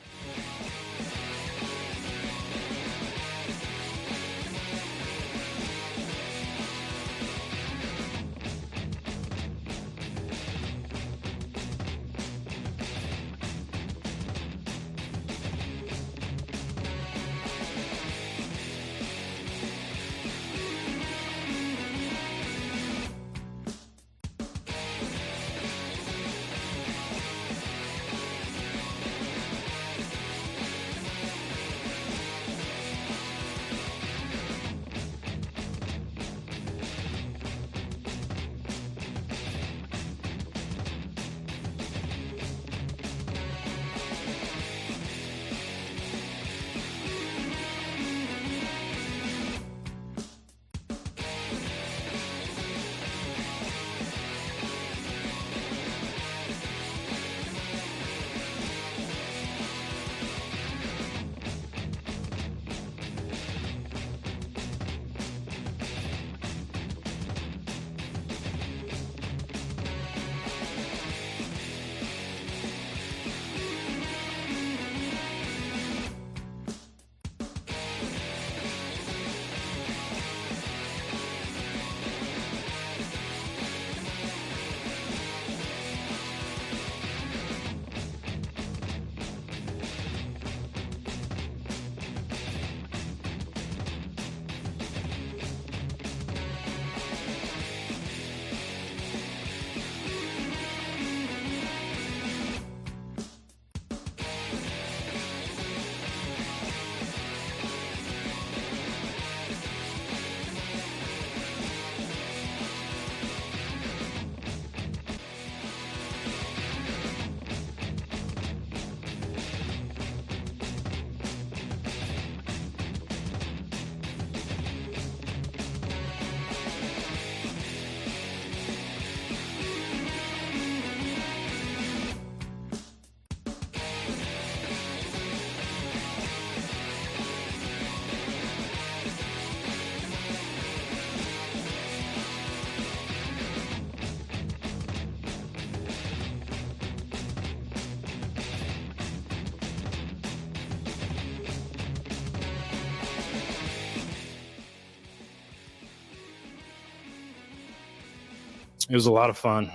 S2: It was a lot of fun.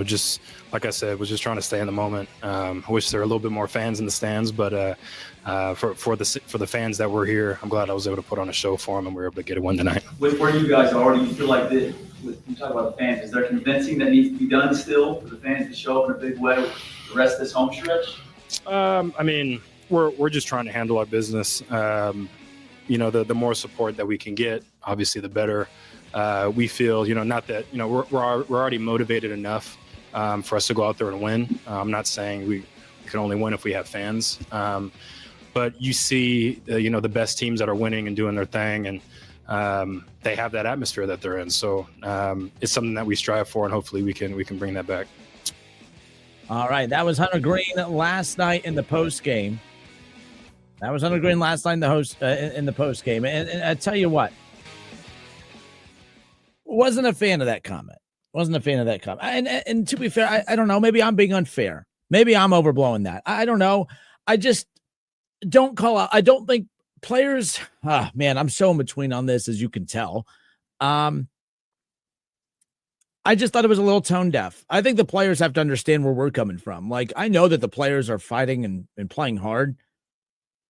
S2: Just like I said, was just trying to stay in the moment. I wish there were a little bit more fans in the stands, but for the fans that were here, I'm glad I was able to put on a show for them, and we were able to get a win tonight.
S3: With where you guys are, do you feel like that? You talk about the fans. Is there convincing that needs to be done still for the fans to show up in a big way with the rest of this home stretch?
S2: We're just trying to handle our business. The more support that we can get, obviously, the better. We feel, not that, we're already motivated enough for us to go out there and win. I'm not saying we can only win if we have fans. But you see, the best teams that are winning and doing their thing, and they have that atmosphere that they're in. So it's something that we strive for, and hopefully we can bring that back.
S1: All right. That was Hunter Greene last night in the post game. In the post game. And I tell you what, wasn't a fan of that comment. And to be fair, I don't know. Maybe I'm being unfair. Maybe I'm overblowing that. I don't know. I just don't call out. I don't think players. Man, I'm so in between on this, as you can tell. I just thought it was a little tone deaf. I think the players have to understand where we're coming from. Like, I know that the players are fighting and playing hard,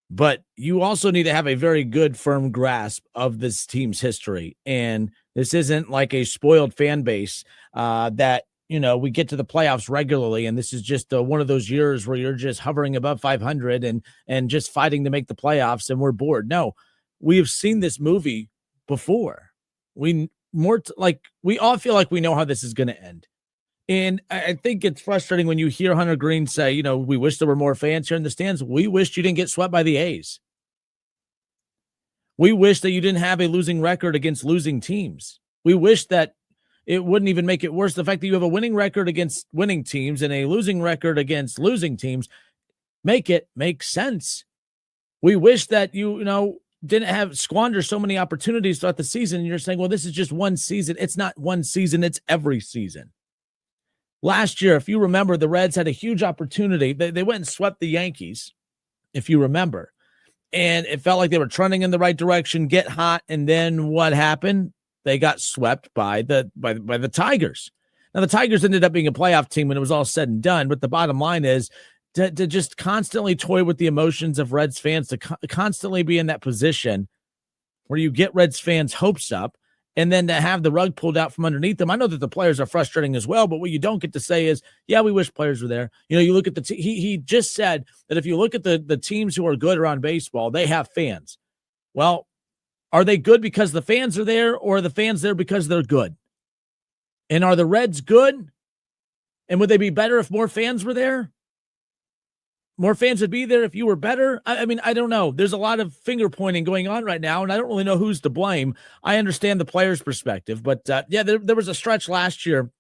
S1: but you also need to have a very good, firm grasp of this team's history. And this isn't like a spoiled fan base that, we get to the playoffs regularly, and this is just one of those years where you're just hovering above 500 and just fighting to make the playoffs, and we're bored. No, we have seen this movie before. We all feel like we know how this is going to end. And I think it's frustrating when you hear Hunter Greene say, we wish there were more fans here in the stands. We wished you didn't get swept by the A's. We wish that you didn't have a losing record against losing teams. We wish that it wouldn't even make it worse. The fact that you have a winning record against winning teams and a losing record against losing teams make sense. We wish that you didn't squander so many opportunities throughout the season. And you're saying, well, this is just one season. It's not one season. It's every season. Last year, if you remember, the Reds had a huge opportunity. They went and swept the Yankees, if you remember. And it felt like they were trending in the right direction, get hot, and then what happened? They got swept by the Tigers. Now, the Tigers ended up being a playoff team when it was all said and done, but the bottom line is to just constantly toy with the emotions of Reds fans, to constantly be in that position where you get Reds fans' hopes up, and then to have the rug pulled out from underneath them. I know that the players are frustrating as well, but what you don't get to say is, yeah, we wish players were there. You look at he just said that if you look at the teams who are good around baseball, they have fans. Well, are they good because the fans are there, or are the fans there because they're good? And are the Reds good? And would they be better if more fans were there? More fans would be there if you were better. I mean, I don't know. There's a lot of finger pointing going on right now, and I don't really know who's to blame. I understand the players' perspective, but there was a stretch last year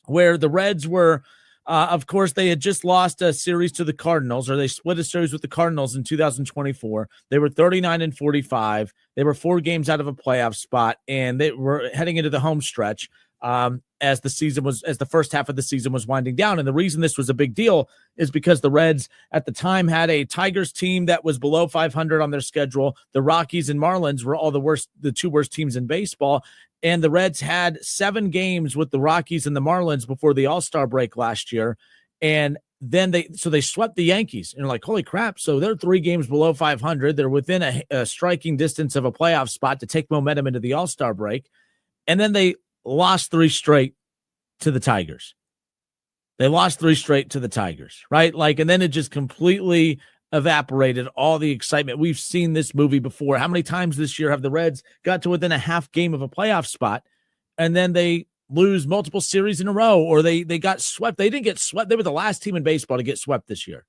S1: where the Reds were, of course, they had just lost a series to the Cardinals, or they split a series with the Cardinals in 2024. They were 39-45. They were 4 games out of a playoff spot, and they were heading into the home stretch. As the first half of the season was winding down. And the reason this was a big deal is because the Reds at the time had a Tigers team that was below 500 on their schedule. The Rockies and Marlins were the 2 worst teams in baseball. And the Reds had 7 games with the Rockies and the Marlins before the All-Star break last year. And then they swept the Yankees, and you're like, holy crap. So they're 3 games below 500. They're within a striking distance of a playoff spot to take momentum into the All-Star break. And then they lost 3 straight to the Tigers. Right? And then it just completely evaporated all the excitement. We've seen this movie before. How many times this year have the Reds got to within a half game of a playoff spot, and then they lose multiple series in a row, or they got swept? They didn't get swept. They were the last team in baseball to get swept this year.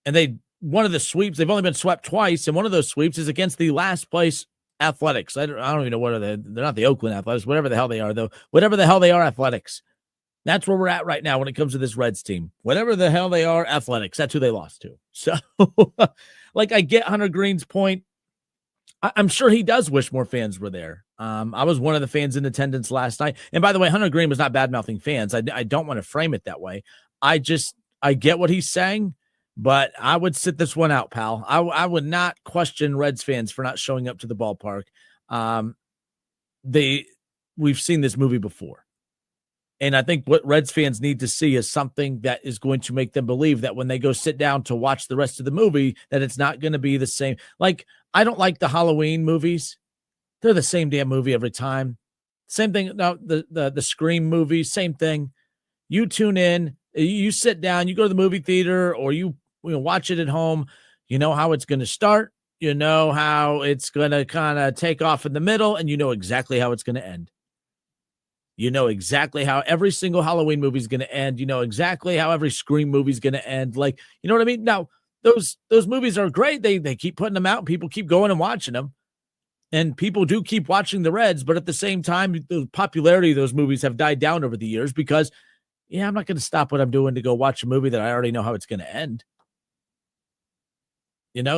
S1: And one of the sweeps, they've only been swept twice, and one of those sweeps is against the last place Athletics. I don't even know what they're not the Oakland Athletics, whatever the hell they are, though. Whatever the hell they are, Athletics. That's where we're at right now when it comes to this Reds team. Whatever the hell they are, Athletics. That's who they lost to. So, I get Hunter Greene's point. I'm sure he does wish more fans were there. I was one of the fans in attendance last night. And by the way, Hunter Greene was not bad-mouthing fans. I don't want to frame it that way. I get what he's saying. But I would sit this one out, pal. I would not question Reds fans for not showing up to the ballpark. we've seen this movie before. And I think what Reds fans need to see is something that is going to make them believe that when they go sit down to watch the rest of the movie, that it's not going to be the same. Like, I don't like the Halloween movies. They're the same damn movie every time. Same thing. No, the Scream movies, same thing. You tune in, you sit down, you go to the movie theater, or you watch it at home. You know how it's going to start. You know how it's going to kind of take off in the middle, and you know exactly how it's going to end. You know exactly how every single Halloween movie is going to end. You know exactly how every Scream movie is going to end. Like, you know what I mean? Now, those movies are great. They keep putting them out. People keep going and watching them. And people do keep watching the Reds. But at the same time, the popularity of those movies have died down over the years because, I'm not going to stop what I'm doing to go watch a movie that I already know how it's going to end.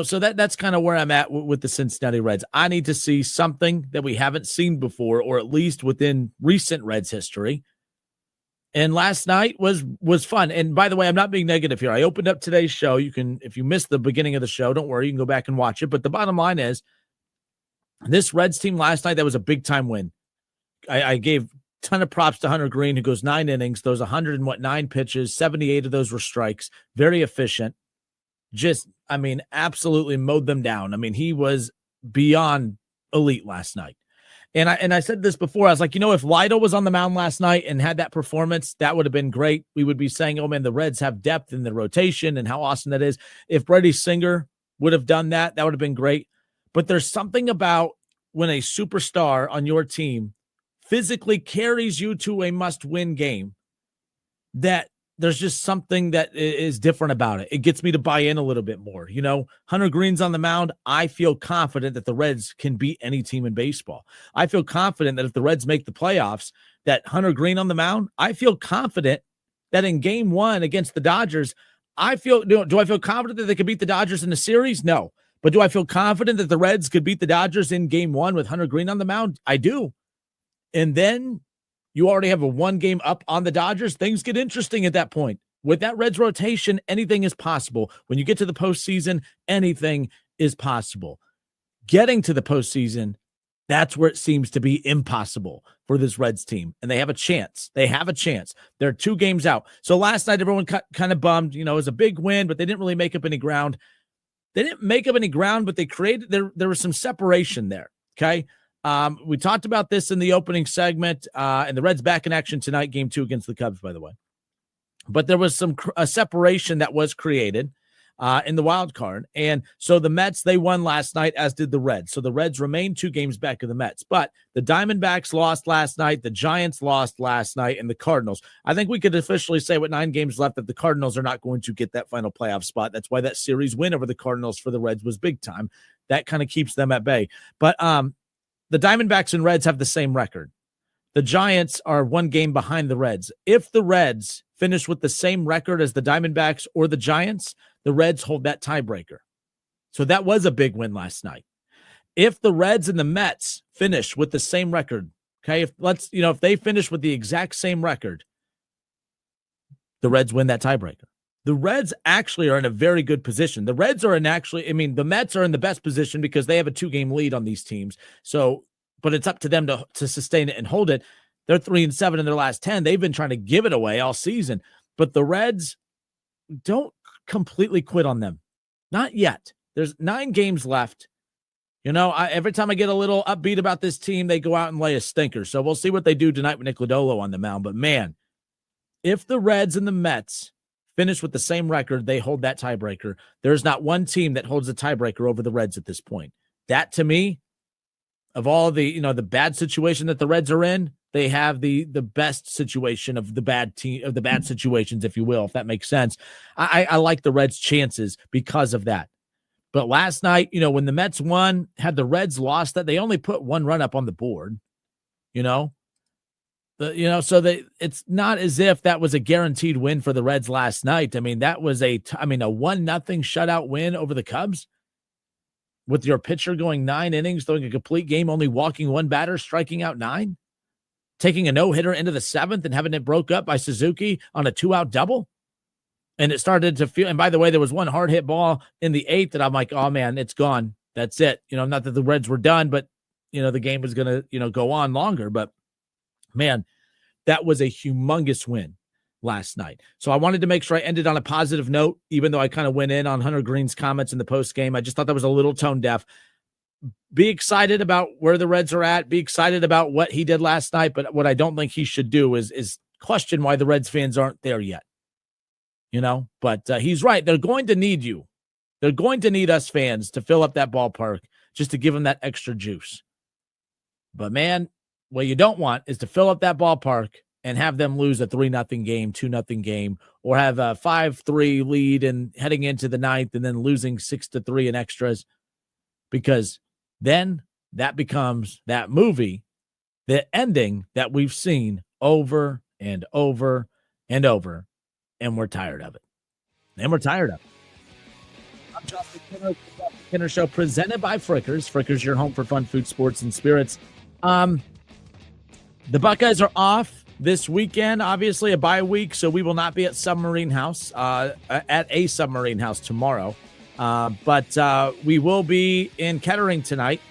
S1: So that's kind of where I'm at with the Cincinnati Reds. I need to see something that we haven't seen before, or at least within recent Reds history. And last night was fun. And by the way, I'm not being negative here. I opened up today's show. You can, if you missed the beginning of the show, don't worry, you can go back and watch it. But the bottom line is, this Reds team last night, that was a big time win. I gave a ton of props to Hunter Green, who goes 9 innings, those 9 pitches, 78 of those were strikes, very efficient. Just, absolutely mowed them down. He was beyond elite last night. And I said this before. I was like, if Lytle was on the mound last night and had that performance, that would have been great. We would be saying, oh man, the Reds have depth in the rotation and how awesome that is. If Brady Singer would have done that, that would have been great. But there's something about when a superstar on your team physically carries you to a must-win game that there's just something that is different about it. It gets me to buy in a little bit more. Hunter Green's on the mound. I feel confident that the Reds can beat any team in baseball. I feel confident that if the Reds make the playoffs, that Hunter Green on the mound, I feel confident that in game 1 against the Dodgers, do I feel confident that they could beat the Dodgers in the series? No. But do I feel confident that the Reds could beat the Dodgers in game 1 with Hunter Green on the mound? I do. And then you already have a 1 game up on the Dodgers. Things get interesting at that point. With that Reds rotation, anything is possible. When you get to the postseason, anything is possible. Getting to the postseason, that's where it seems to be impossible for this Reds team. And they have a chance. They're 2 games out. So last night, everyone kind of bummed. It was a big win, but they didn't really make up any ground. But they created, there was some separation there. Okay. We talked about this in the opening segment, and the Reds back in action tonight, game 2 against the Cubs, by the way. But there was a separation that was created in the wild card. And so the Mets, they won last night, as did the Reds. So the Reds remain 2 games back of the Mets. But the Diamondbacks lost last night, the Giants lost last night, and the Cardinals. I think we could officially say with 9 games left that the Cardinals are not going to get that final playoff spot. That's why that series win over the Cardinals for the Reds was big time. That kind of keeps them at bay. But the Diamondbacks and Reds have the same record. The Giants are 1 game behind the Reds. If the Reds finish with the same record as the Diamondbacks or the Giants, the Reds hold that tiebreaker. So that was a big win last night. If the Reds and the Mets finish with the same record, okay, if they finish with the exact same record, the Reds win that tiebreaker. The Reds actually are in a very good position. The Reds are the Mets are in the best position because they have a 2-game lead on these teams. So, but it's up to them to sustain it and hold it. They're 3-7 in their last 10. They've been trying to give it away all season, but the Reds don't completely quit on them. Not yet. There's 9 games left. Every time I get a little upbeat about this team, they go out and lay a stinker. So we'll see what they do tonight with Nick Lodolo on the mound. But man, if the Reds and the Mets finish with the same record, they hold that tiebreaker. There's not one team that holds a tiebreaker over the Reds at this point. That, to me, of all the bad situation that the Reds are in, they have the best situation of the bad situations, if you will, if that makes sense. I like the Reds' chances because of that. But last night, when the Mets won, had the Reds lost that, they only put 1 run up on the board. It's not as if that was a guaranteed win for the Reds last night. That was a 1-0 shutout win over the Cubs with your pitcher going 9 innings, throwing a complete game, only walking 1 batter, striking out 9, taking a no-hitter into the 7th and having it broke up by Suzuki on a 2-out double. And it started to feel, and by the way, there was 1 hard hit ball in the 8th that I'm like, oh man, it's gone. That's it. Not that the Reds were done, but the game was going to, go on longer, but Man, that was a humongous win last night. So I wanted to make sure I ended on a positive note, even though I kind of went in on Hunter Green's comments in the post game. I just thought that was a little tone deaf. Be excited about where the Reds are at. Be excited about what he did last night. But what I don't think he should do is question why the Reds fans aren't there yet. But he's right. They're going to need you. They're going to need us fans to fill up that ballpark just to give them that extra juice. But man, what you don't want is to fill up that ballpark and have them lose a 3-0 game, 2-0 game, or have a 5-3 lead and heading into the ninth and then losing 6-3 in extras, because then that becomes that movie, the ending that we've seen over and over and over, and we're tired of it. I'm Justin Kinner, the Justin Kinner Show, presented by Frickers. Frickers, your home for fun, food, sports, and spirits. The Buckeyes are off this weekend, obviously a bye week, so we will not be at Submarine House, at a Submarine House tomorrow. But we will be in Kettering tonight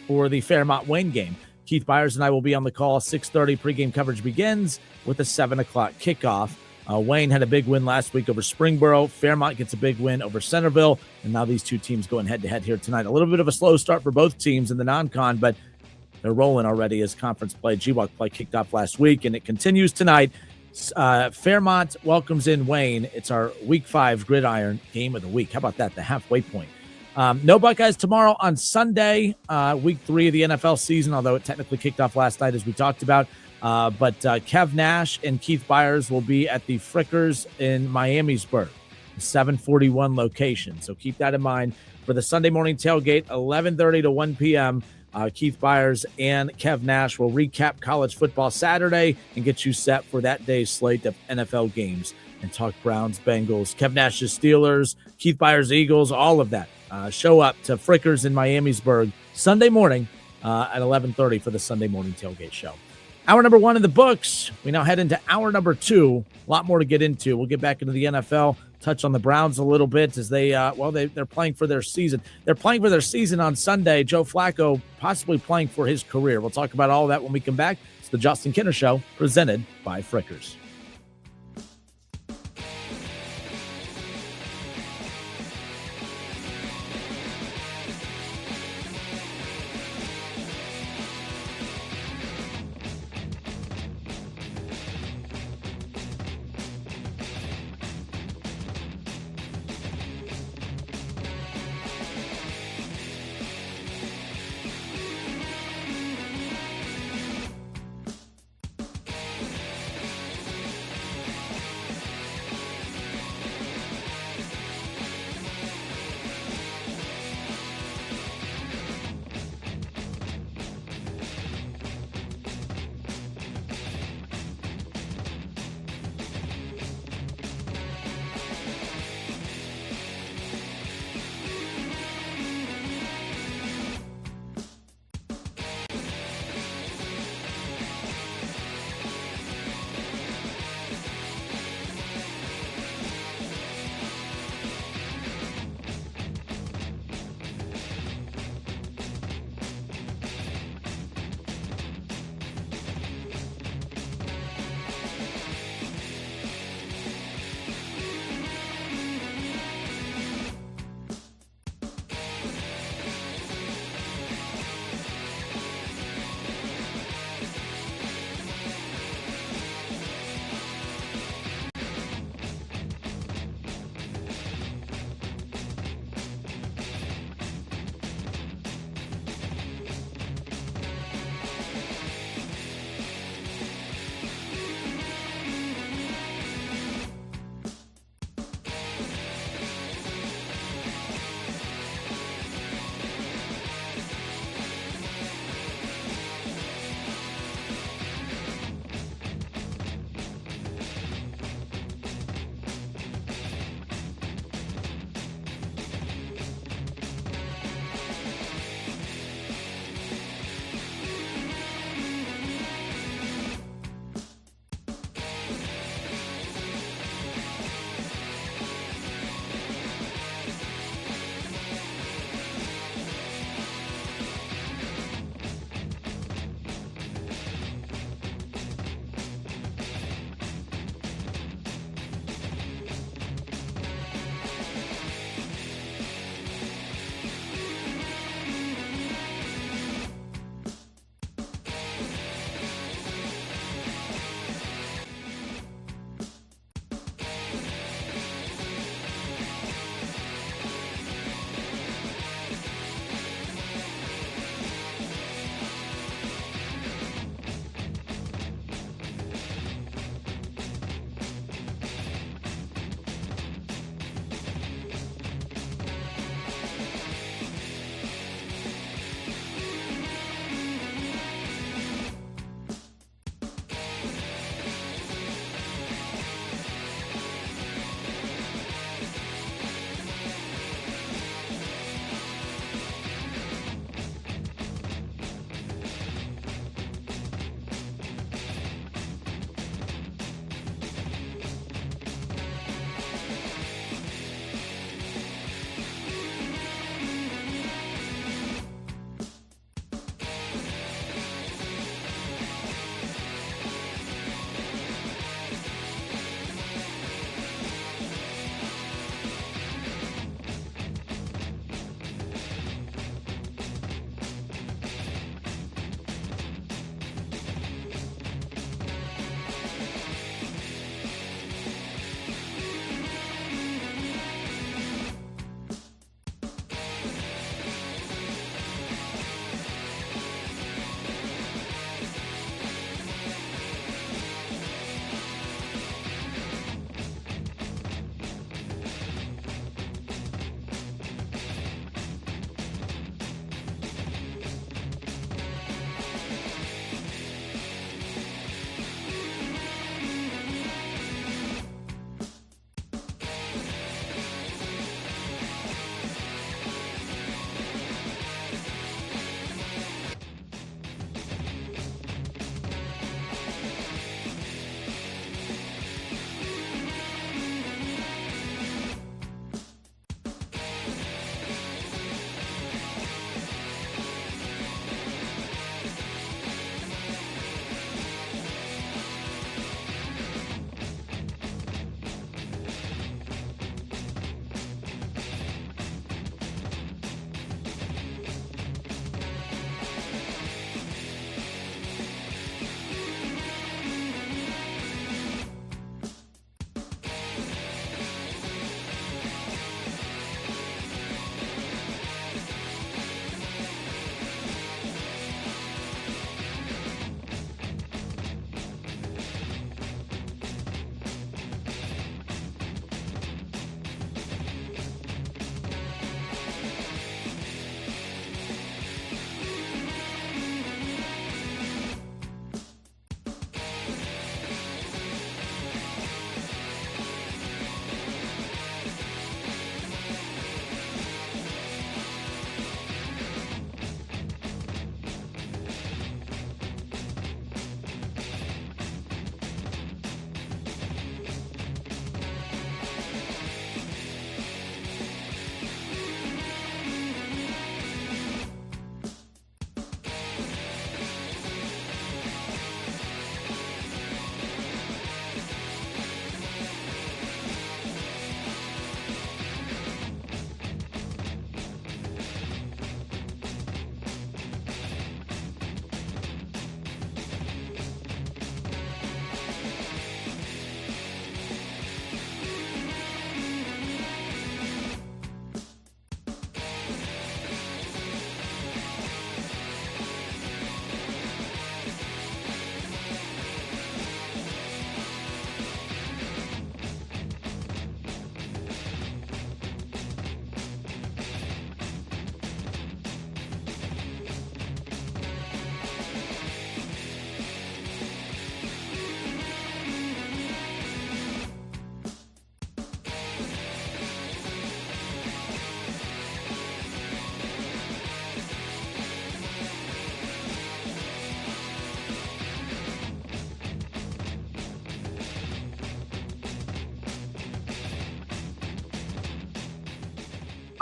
S1: for the Fairmont-Wayne game. Keith Byers and I will be on the call. 6:30 pregame coverage begins with a 7 o'clock kickoff. Wayne had a big win last week over Springboro. Fairmont gets a big win over Centerville. And now these two teams going head-to-head here tonight. A little bit of a slow start for both teams in the non-con, but they're rolling already as conference play. GWAC play kicked off last week, and it continues tonight. Fairmont welcomes in Wayne. It's our Week 5 Gridiron Game of the Week. How about that? The halfway point. No Buckeyes tomorrow on Sunday, Week 3 of the NFL season, although it technically kicked off last night as we talked about. But Kev Nash and Keith Byers will be at the Frickers in Miamisburg, the 741 location. So keep that in mind for the Sunday morning tailgate, 11:30 to 1 p.m. Keith Byers and Kev Nash will recap college football Saturday and get you set for that day's slate of NFL games and talk Browns, Bengals, Kev Nash's Steelers, Keith Byers' Eagles, all of that. Show up to Frickers in Miamisburg Sunday morning at 11:30 for the Sunday morning tailgate show. Hour number 1 in the books. We now head into hour number 2. A lot more to get into. We'll get back into the NFL, touch on the Browns a little bit as they're playing for their season. They're playing for their season on Sunday. Joe Flacco possibly playing for his career. We'll talk about all that when we come back. It's the Justin Kinner Show, presented by Frickers.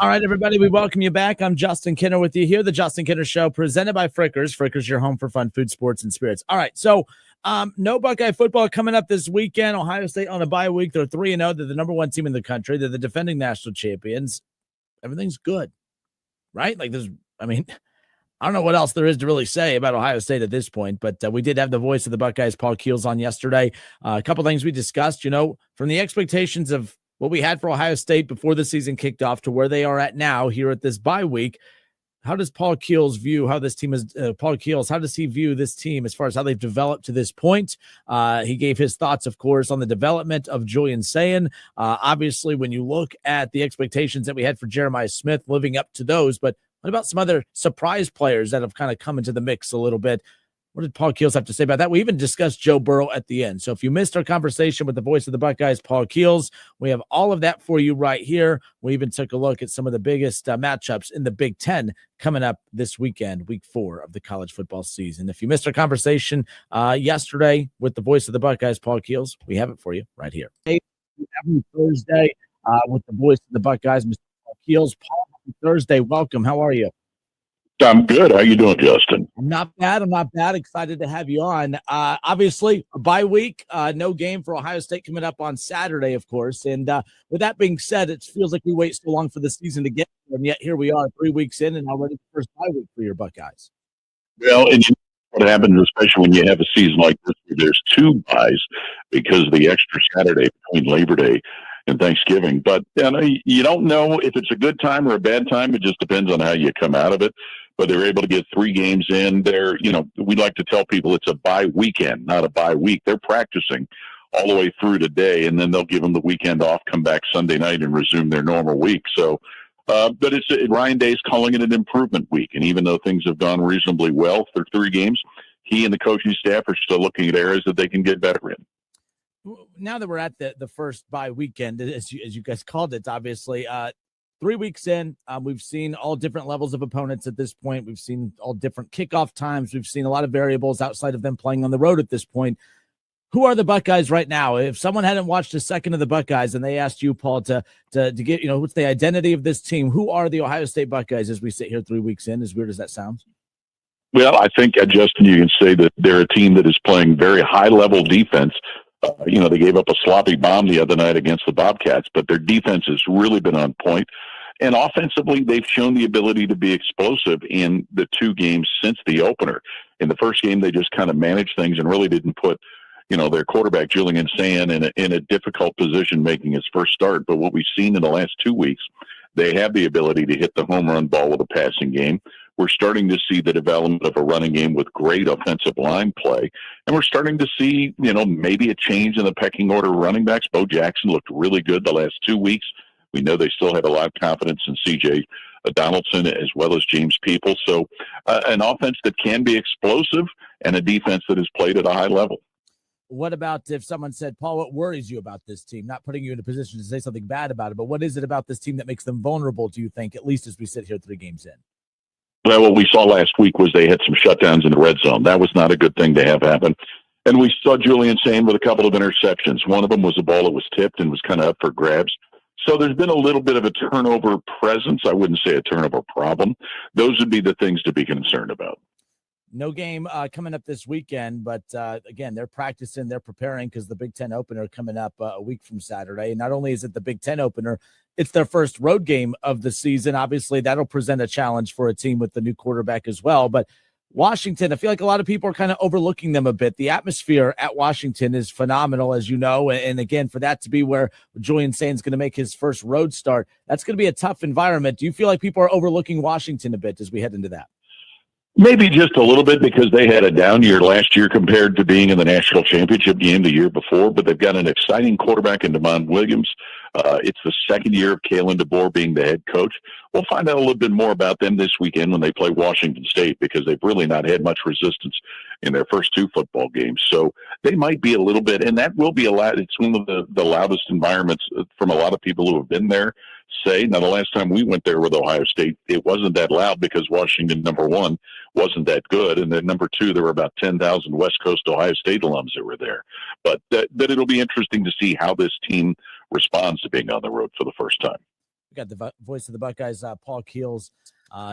S1: All right, everybody, we welcome you back. I'm Justin Kinner with you here, the Justin Kinner Show, presented by Frickers. Frickers, your home for fun, food, sports, and spirits. All right, so no Buckeye football coming up this weekend. Ohio State on a bye week. They're 3-0. They're the number one team in the country. They're the defending national champions. Everything's good, right? Like I don't know what else there is to really say about Ohio State at this point, but we did have the voice of the Buckeyes, Paul Keels, on yesterday. A couple things we discussed, from the expectations of what we had for Ohio State before the season kicked off to where they are at now here at this bye week. How does Paul Keels view how this team is? Paul Keels, how does he view this team as far as how they've developed to this point? He gave his thoughts, of course, on the development of Julian Sayin. Obviously, when you look at the expectations that we had for Jeremiah Smith, living up to those, but what about some other surprise players that have kind of come into the mix a little bit? What did Paul Keels have to say about that? We even discussed Joe Burrow at the end. So if you missed our conversation with the voice of the Buckeyes, Paul Keels, we have all of that for you right here. We even took a look at some of the biggest matchups in the Big Ten coming up this weekend, week 4 of the college football season. If you missed our conversation yesterday with the voice of the Buckeyes, Paul Keels, we have it for you right here. Every Thursday with the voice of the Buckeyes, Mr. Paul Keels. Paul, happy Thursday. Welcome. How are you?
S4: I'm good. How you doing, Justin?
S1: I'm not bad. Excited to have you on. Obviously, a bye week, no game for Ohio State coming up on Saturday, of course. And with that being said, it feels like we wait so long for the season to get here, and yet here we are 3 weeks in and already the first bye week for your Buckeyes.
S4: Well, and you know what happens, especially when you have a season like this, where there's 2 buys because of the extra Saturday between Labor Day and Thanksgiving. But you don't know if it's a good time or a bad time. It just depends on how you come out of it. But they're able to get 3 games in there. We like to tell people it's a bye weekend, not a bye week. They're practicing all the way through today, and then they'll give them the weekend off, come back Sunday night, and resume their normal week. So, but Ryan Day's calling it an improvement week. And even though things have gone reasonably well for 3 games, he and the coaching staff are still looking at areas that they can get better in.
S1: Now that we're at the first bye weekend, as you guys called it, obviously, 3 weeks in, we've seen all different levels of opponents at this point. We've seen all different kickoff times. We've seen a lot of variables outside of them playing on the road at this point. Who are the Buckeyes right now? If someone hadn't watched a second of the Buckeyes and they asked you, Paul, to get, what's the identity of this team? Who are the Ohio State Buckeyes as we sit here 3 weeks in, as weird as that sounds?
S4: Well, I think, Justin, you can say that they're a team that is playing very high-level defense. They gave up a sloppy bomb the other night against the Bobcats, but their defense has really been on point. And offensively, they've shown the ability to be explosive in the 2 games since the opener. In the first game, they just kind of managed things and really didn't put, their quarterback, Julian Sayin, in a difficult position making his first start. But what we've seen in the last 2 weeks, they have the ability to hit the home run ball with a passing game. We're starting to see the development of a running game with great offensive line play. And we're starting to see, maybe a change in the pecking order of running backs. Bo Jackson looked really good the last 2 weeks. We know they still have a lot of confidence in C.J. Donaldson as well as James People. So an offense that can be explosive and a defense that is played at a high level.
S1: What about if someone said, Paul, what worries you about this team? Not putting you in a position to say something bad about it, but what is it about this team that makes them vulnerable, do you think, at least as we sit here 3 games in?
S4: Well, what we saw last week was they had some shutdowns in the red zone. That was not a good thing to have happen. And we saw Julian Sayin with a couple of interceptions. One of them was a ball that was tipped and was kind of up for grabs. So there's been a little bit of a turnover presence. I wouldn't say a turnover problem. Those would be the things to be concerned about.
S1: No game coming up this weekend, but again, they're practicing, they're preparing because the Big Ten opener coming up a week from Saturday. And not only is it the Big Ten opener, it's their first road game of the season. Obviously, that'll present a challenge for a team with the new quarterback as well. But Washington, I feel like a lot of people are kind of overlooking them a bit. The atmosphere at Washington is phenomenal, as you know. And again, for that to be where Julian Sayin's going to make his first road start, that's going to be a tough environment. Do you feel like people are overlooking Washington a bit as we head into that?
S4: Maybe just a little bit because they had a down year last year compared to being in the national championship game the year before, but they've got an exciting quarterback in Damon Williams. It's the second year of Kalen DeBoer being the head coach. We'll find out a little bit more about them this weekend when they play Washington State because they've really not had much resistance in their first 2 football games. So they might be a little bit, and that will be a lot. It's one of the loudest environments from a lot of people who have been there. Now, the last time we went there with Ohio State, it wasn't that loud because Washington, number 1, wasn't that good. And then number 2, there were about 10,000 West Coast Ohio State alums that were there. But it'll be interesting to see how this team responds to being on the road for the first time.
S1: got the voice of the Buckeyes, Paul Keels,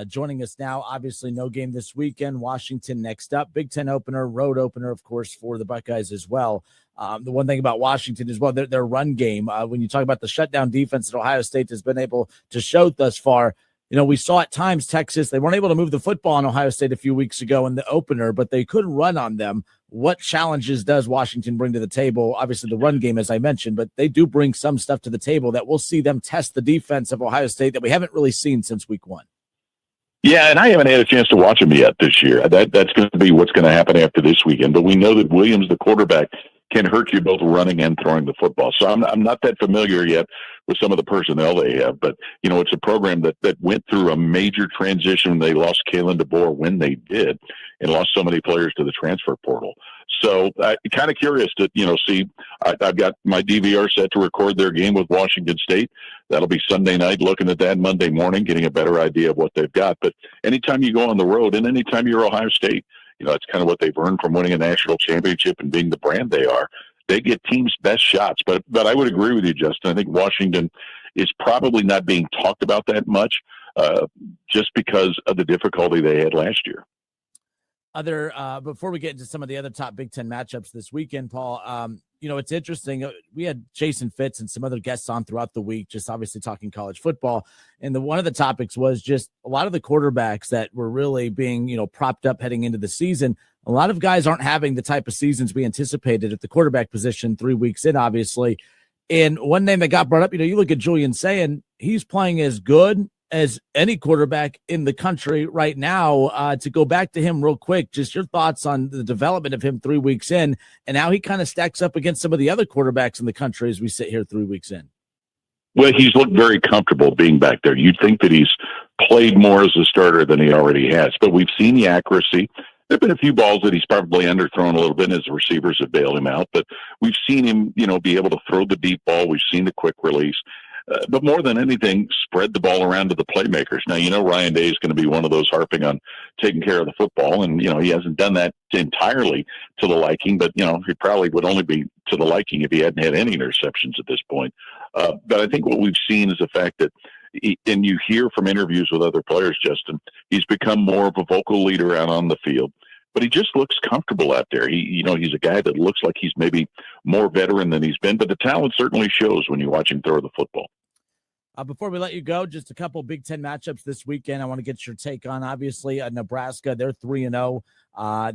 S1: joining us now. Obviously, no game this weekend. Washington next up. Big Ten opener, road opener, of course, for the Buckeyes as well. The one thing about Washington as well, their run game, when you talk about the shutdown defense that Ohio State has been able to show thus far, we saw at times Texas, they weren't able to move the football on Ohio State a few weeks ago in the opener, but they could run on them. What challenges does Washington bring to the table? Obviously, the run game, as I mentioned, but they do bring some stuff to the table that we'll see them test the defense of Ohio State that we haven't really seen since week one.
S4: Yeah, and I haven't had a chance to watch them yet this year. That's going to be what's going to happen after this weekend. But we know that Williams, the quarterback, can hurt you both running and throwing the football. So I'm not that familiar yet with some of the personnel they have. But, it's a program that went through a major transition. They lost Kalen DeBoer when they did and lost so many players to the transfer portal. So I'm kind of curious to, see. I've got my DVR set to record their game with Washington State. That'll be Sunday night, looking at that Monday morning, getting a better idea of what they've got. But anytime you go on the road and anytime you're Ohio State, that's kind of what they've earned from winning a national championship and being the brand they are. They get teams' best shots. But I would agree with you, Justin. I think Washington is probably not being talked about that much just because of the difficulty they had last year.
S1: Before we get into some of the other top Big Ten matchups this weekend, Paul, it's interesting. We had Jason Fitz and some other guests on throughout the week, just obviously talking college football. And one of the topics was just a lot of the quarterbacks that were really being, propped up heading into the season. A lot of guys aren't having the type of seasons we anticipated at the quarterback position 3 weeks in, obviously. And one name that got brought up, you look at Julian Sayin, he's playing as good as any quarterback in the country right now. To go back to him real quick, just your thoughts on the development of him 3 weeks in and how he kind of stacks up against some of the other quarterbacks in the country as we sit here 3 weeks in.
S4: Well, he's looked very comfortable being back there. You'd think that he's played more as a starter than he already has, but we've seen the accuracy. There have been a few balls that he's probably underthrown a little bit as the receivers have bailed him out, but we've seen him, be able to throw the deep ball. We've seen the quick release. But more than anything, spread the ball around to the playmakers. Now, Ryan Day is going to be one of those harping on taking care of the football, and, he hasn't done that entirely to the liking, but, he probably would only be to the liking if he hadn't had any interceptions at this point. But I think what we've seen is the fact that, and you hear from interviews with other players, Justin, he's become more of a vocal leader out on the field. But he just looks comfortable out there. He's a guy that looks like he's maybe more veteran than he's been, but the talent certainly shows when you watch him throw the football.
S1: Before we let you go, just a couple Big Ten matchups this weekend I want to get your take on. Obviously, Nebraska, they're 3-0.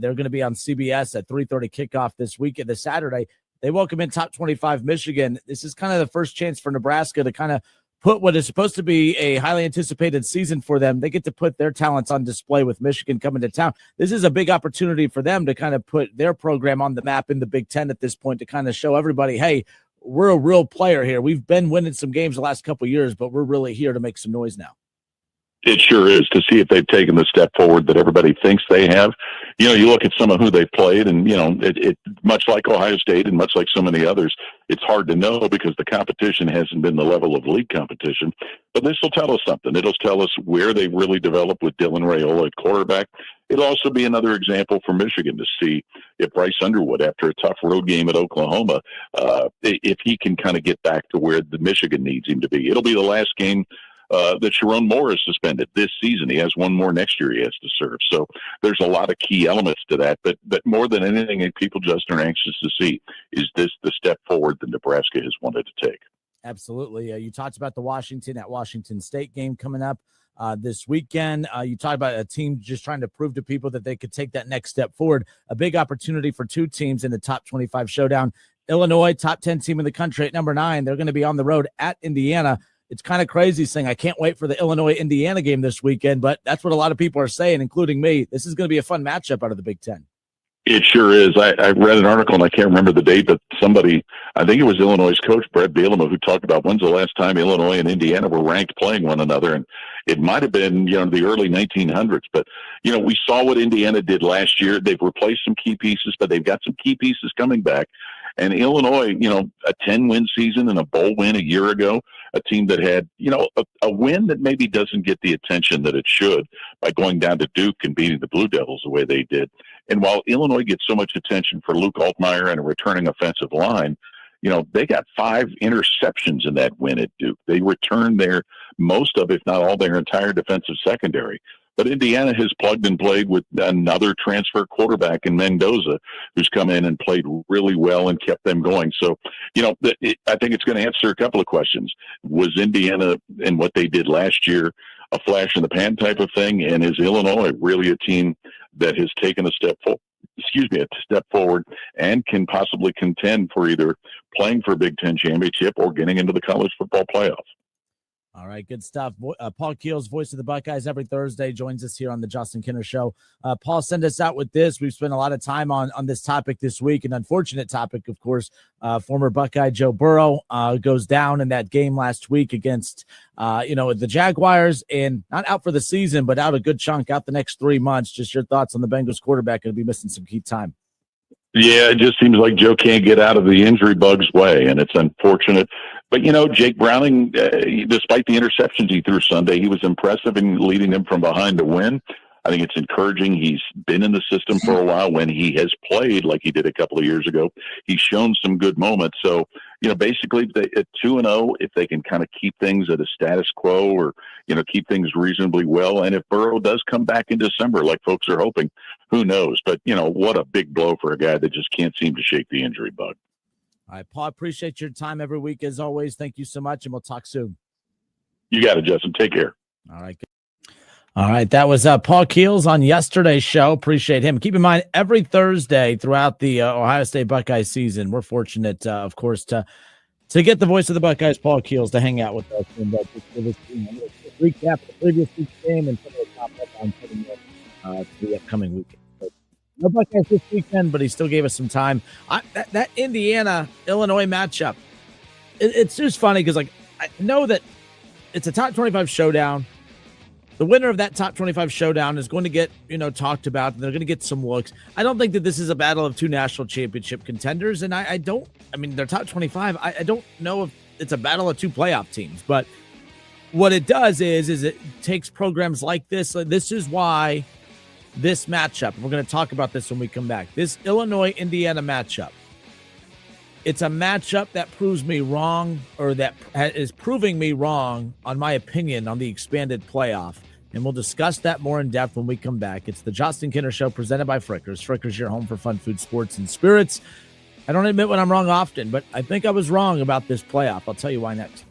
S1: They're going to be on CBS at 3:30 kickoff this weekend, this Saturday. They welcome in top 25 Michigan. This is kind of the first chance for Nebraska to kind of put what is supposed to be a highly anticipated season for them. They get to put their talents on display with Michigan coming to town. This is a big opportunity for them to kind of put their program on the map in the Big Ten at this point, to kind of show everybody, hey, we're a real player here. We've been winning some games the last couple of years, but we're really here to make some noise now.
S4: It sure is, to see if they've taken the step forward that everybody thinks they have. You look at some of who they've played, and, it much like Ohio State and much like so many others, it's hard to know because the competition hasn't been the level of league competition. But this will tell us something. It'll tell us where they really developed with Dylan Raiola at quarterback. It'll also be another example for Michigan to see if Bryce Underwood, after a tough road game at Oklahoma, if he can kind of get back to where the Michigan needs him to be. It'll be the last game that Sharon Moore is suspended this season. He has one more next year he has to serve. So there's a lot of key elements to that. But more than anything, people just are anxious to see, is this the step forward that Nebraska has wanted to take?
S1: Absolutely. You talked about the Washington at Washington State game coming up this weekend. You talked about a team just trying to prove to people that they could take that next step forward. A big opportunity for two teams in the top 25 showdown. Illinois, top 10 team in the country at number 9. They're going to be on the road at Indiana. It's kind of crazy saying I can't wait for the Illinois-Indiana game this weekend, but that's what a lot of people are saying, including me. This is going to be a fun matchup out of the Big Ten.
S4: It sure is. I read an article, and I can't remember the date, but somebody, I think it was Illinois' coach, Brett Bielema, who talked about when's the last time Illinois and Indiana were ranked playing one another. And it might have been, the early 1900s. But, we saw what Indiana did last year. They've replaced some key pieces, but they've got some key pieces coming back. And Illinois, a 10-win season and a bowl win a year ago, a team that had, a win that maybe doesn't get the attention that it should by going down to Duke and beating the Blue Devils the way they did. And while Illinois gets so much attention for Luke Altmaier and a returning offensive line, They got 5 interceptions in that win at Duke. They returned most of, if not all, their entire defensive secondary. But Indiana has plugged and played with another transfer quarterback in Mendoza, who's come in and played really well and kept them going. So, I think it's going to answer a couple of questions. Was Indiana and what they did last year a flash in the pan type of thing? And is Illinois really a team that has taken a step forward and can possibly contend for either playing for a Big Ten championship or getting into the college football playoff?
S1: All right, good stuff. Paul Keels, voice of the Buckeyes, every Thursday joins us here on the Justin Kinner Show. Paul, send us out with this. We've spent a lot of time on this topic this week, an unfortunate topic, of course. Former Buckeye Joe Burrow goes down in that game last week against, the Jaguars, and not out for the season, but out a good chunk, out the next 3 months. Just your thoughts on the Bengals quarterback going to be missing some key time.
S4: Yeah, it just seems like Joe can't get out of the injury bug's way, and it's unfortunate. But, Jake Browning, despite the interceptions he threw Sunday, he was impressive in leading them from behind to win. I think it's encouraging. He's been in the system for a while. When he has played like he did a couple of years ago, he's shown some good moments. So, basically at 2-0, if they can kind of keep things at a status quo or, keep things reasonably well. And if Burrow does come back in December, like folks are hoping, who knows? But, what a big blow for a guy that just can't seem to shake the injury bug.
S1: All right, Paul, appreciate your time every week as always. Thank you so much, and we'll talk soon.
S4: You got it, Justin. Take care.
S1: All right. All right, that was Paul Keels on yesterday's show. Appreciate him. Keep in mind, every Thursday throughout the Ohio State Buckeye season, we're fortunate, of course, to get the voice of the Buckeyes, Paul Keels, to hang out with us and recap the previous week's game and some of the top headlines heading to the upcoming weekend. No Buckeyes this weekend, but he still gave us some time. That Indiana-Illinois matchup, it's just funny because, I know that it's a top 25 showdown. The winner of that top 25 showdown is going to get, talked about, and they're going to get some looks. I don't think that this is a battle of 2 national championship contenders, and they're top 25. I don't know if it's a battle of 2 playoff teams, but what it does is it takes programs like this. This is why this matchup, and we're going to talk about this when we come back, this Illinois-Indiana matchup, it's a matchup that proves me wrong, or that is proving me wrong on my opinion on the expanded playoff. And we'll discuss that more in depth when we come back. It's the Justin Kinner Show presented by Frickers. Frickers, your home for fun, food, sports, and spirits. I don't admit when I'm wrong often, but I think I was wrong about this playoff. I'll tell you why next.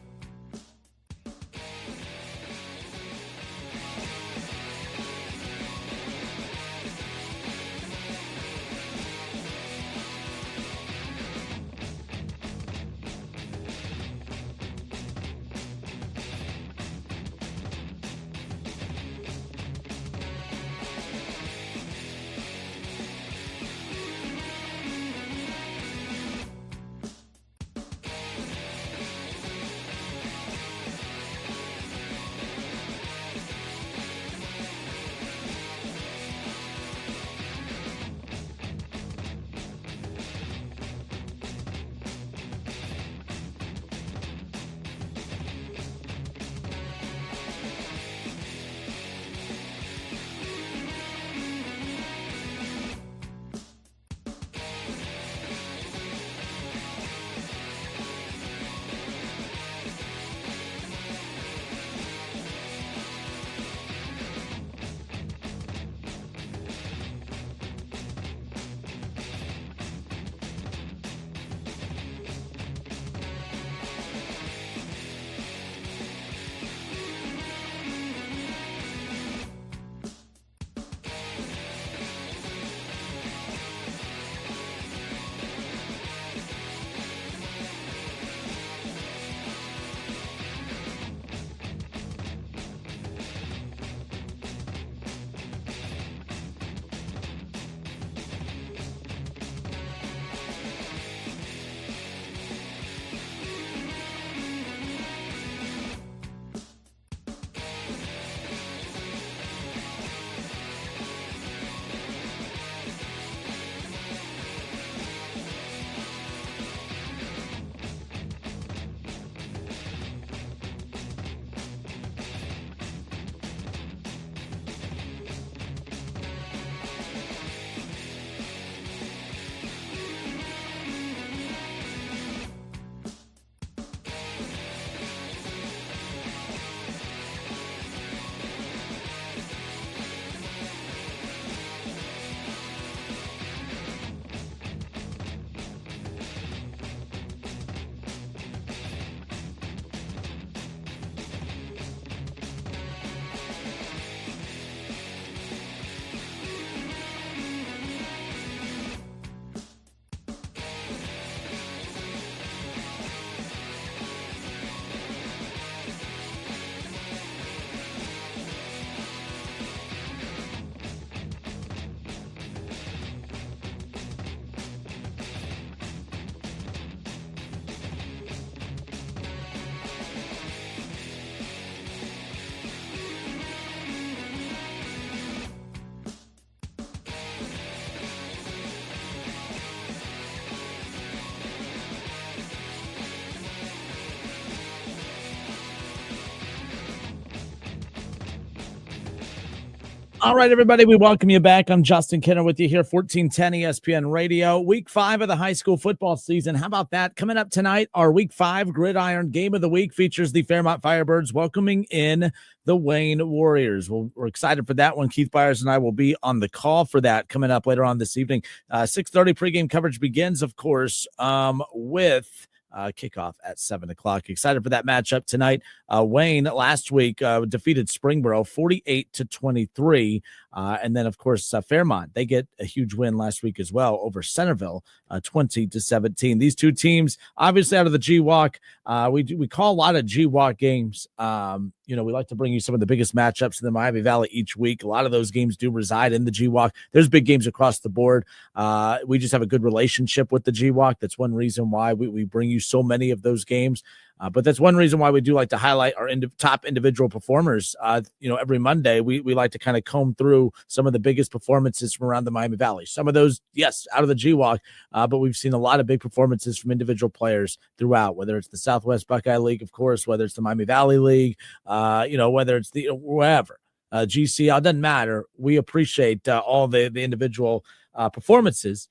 S1: All right, everybody, we welcome you back. I'm Justin Kinner with you here, 1410 ESPN Radio. Week 5 of the high school football season. How about that? Coming up tonight, our Week 5 Gridiron Game of the Week features the Fairmont Firebirds welcoming in the Wayne Warriors. We're excited for that one. Keith Byers and I will be on the call for that coming up later on this evening. 6:30 pregame coverage begins, of course, with kickoff at 7 o'clock. Excited for that matchup tonight. Wayne last week defeated Springboro 48-23. And then, of course, Fairmont, they get a huge win last week as well over Centerville, 20-17. These two teams, obviously out of the GWAC, we call a lot of GWAC games. We like to bring you some of the biggest matchups in the Miami Valley each week. A lot of those games do reside in the GWAC. There's big games across the board. We just have a good relationship with the GWAC. That's one reason why we bring you so many of those games. But that's one reason why we do like to highlight our top individual performers. Every Monday, we like to kind of comb through some of the biggest performances from around the Miami Valley. Some of those, yes, out of the GWAC, but we've seen a lot of big performances from individual players throughout, whether it's the Southwest Buckeye League, of course, whether it's the Miami Valley League, whether it's the wherever, GCL, it doesn't matter. We appreciate all the individual performances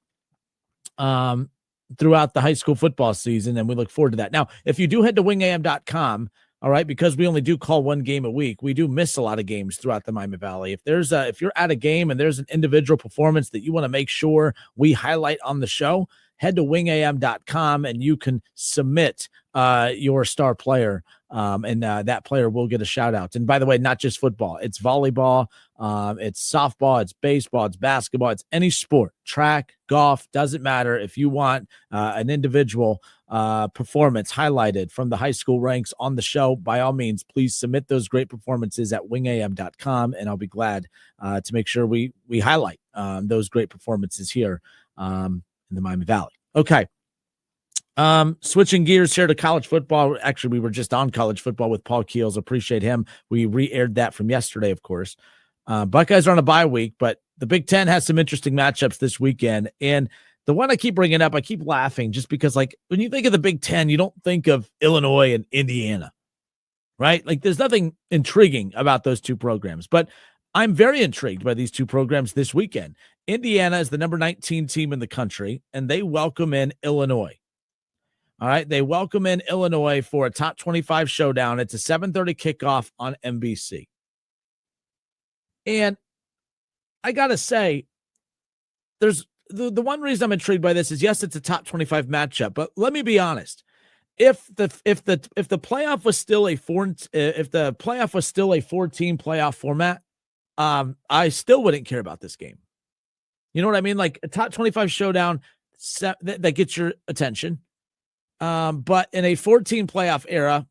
S1: throughout the high school football season, and we look forward to that. Now, if you do head to wingam.com, all right, because we only do call one game a week, we do miss a lot of games throughout the Miami Valley. If you're at a game and there's an individual performance that you want to make sure we highlight on the show, head to wingam.com and you can submit your star player, and that player will get a shout out. And by the way, not just football, it's volleyball, it's softball, it's baseball, it's basketball, it's any sport, track, golf, doesn't matter. If you want an individual performance highlighted from the high school ranks on the show, by all means, please submit those great performances at wingam.com, and I'll be glad to make sure we highlight those great performances here in the Miami Valley. Okay. Switching gears here to college football. Actually, we were just on college football with Paul Keels. Appreciate him. We re-aired that from yesterday, of course. Buckeyes are on a bye week, but the Big Ten has some interesting matchups this weekend. And the one I keep bringing up, I keep laughing just because, like, when you think of the Big Ten, you don't think of Illinois and Indiana, right? Like, there's nothing intriguing about those two programs. But I'm very intrigued by these two programs this weekend. Indiana is the number 19 team in the country, and they welcome in Illinois. All right, they welcome in Illinois for a top 25 showdown. It's a 7:30 kickoff on NBC. And I got to say, there's the one reason I'm intrigued by this is, yes, it's a top 25 matchup, but let me be honest. If the playoff was still a 4-team playoff format, I still wouldn't care about this game. You know what I mean? Like a top 25 showdown that gets your attention. But in a 14 playoff era,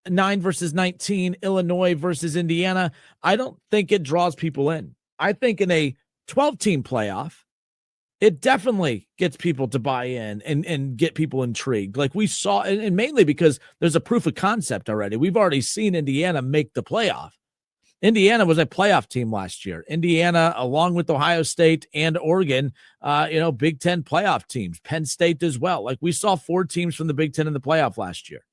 S1: 9 versus 19, Illinois versus Indiana, I don't think it draws people in. I think in a 12-team playoff, it definitely gets people to buy in and get people intrigued. Like we saw, and mainly because there's a proof of concept already. We've already seen Indiana make the playoff. Indiana was a playoff team last year. Indiana, along with Ohio State and Oregon, Big Ten playoff teams, Penn State as well. Like we saw 4 teams from the Big Ten in the playoff last year.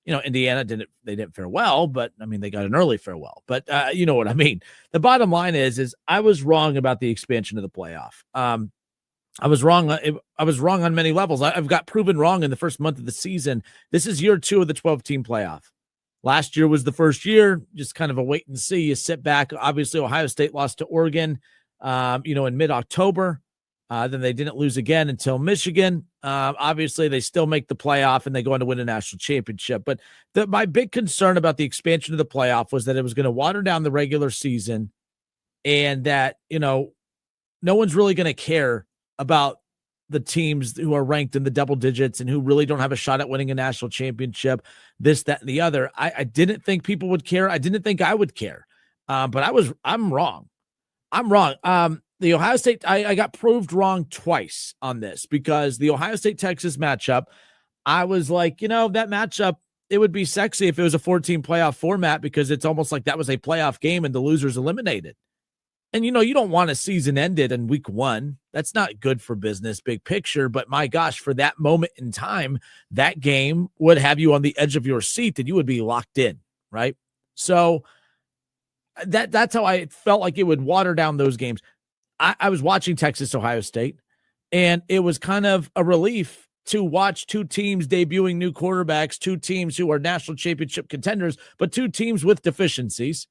S1: Indiana didn't fare well, but I mean, they got an early farewell, but you know what I mean? The bottom line is I was wrong about the expansion of the playoff. I was wrong. I was wrong on many levels. I've got proven wrong in the first month of the season. This is year 2 of the 12-team playoff. Last year was the first year, just kind of a wait and see. You sit back. Obviously, Ohio State lost to Oregon, in mid-October. Then they didn't lose again until Michigan. Obviously, they still make the playoff and they go on to win a national championship. But my big concern about the expansion of the playoff was that it was going to water down the regular season, and that, no one's really going to care about the teams who are ranked in the double digits and who really don't have a shot at winning a national championship, this, that, and the other. I didn't think people would care. I didn't think I would care. But I'm wrong. The Ohio State, I got proved wrong twice on this, because the Ohio State-Texas matchup, I was like, that matchup, it would be sexy if it was a 14 playoff format, because it's almost like that was a playoff game and the loser's eliminated. And, you don't want a season ended in week 1. That's not good for business, big picture. But my gosh, for that moment in time, that game would have you on the edge of your seat and you would be locked in, right? So That's how I felt like it would water down those games. I was watching Texas, Ohio State, and it was kind of a relief to watch two teams debuting new quarterbacks, two teams who are national championship contenders, but two teams with deficiencies,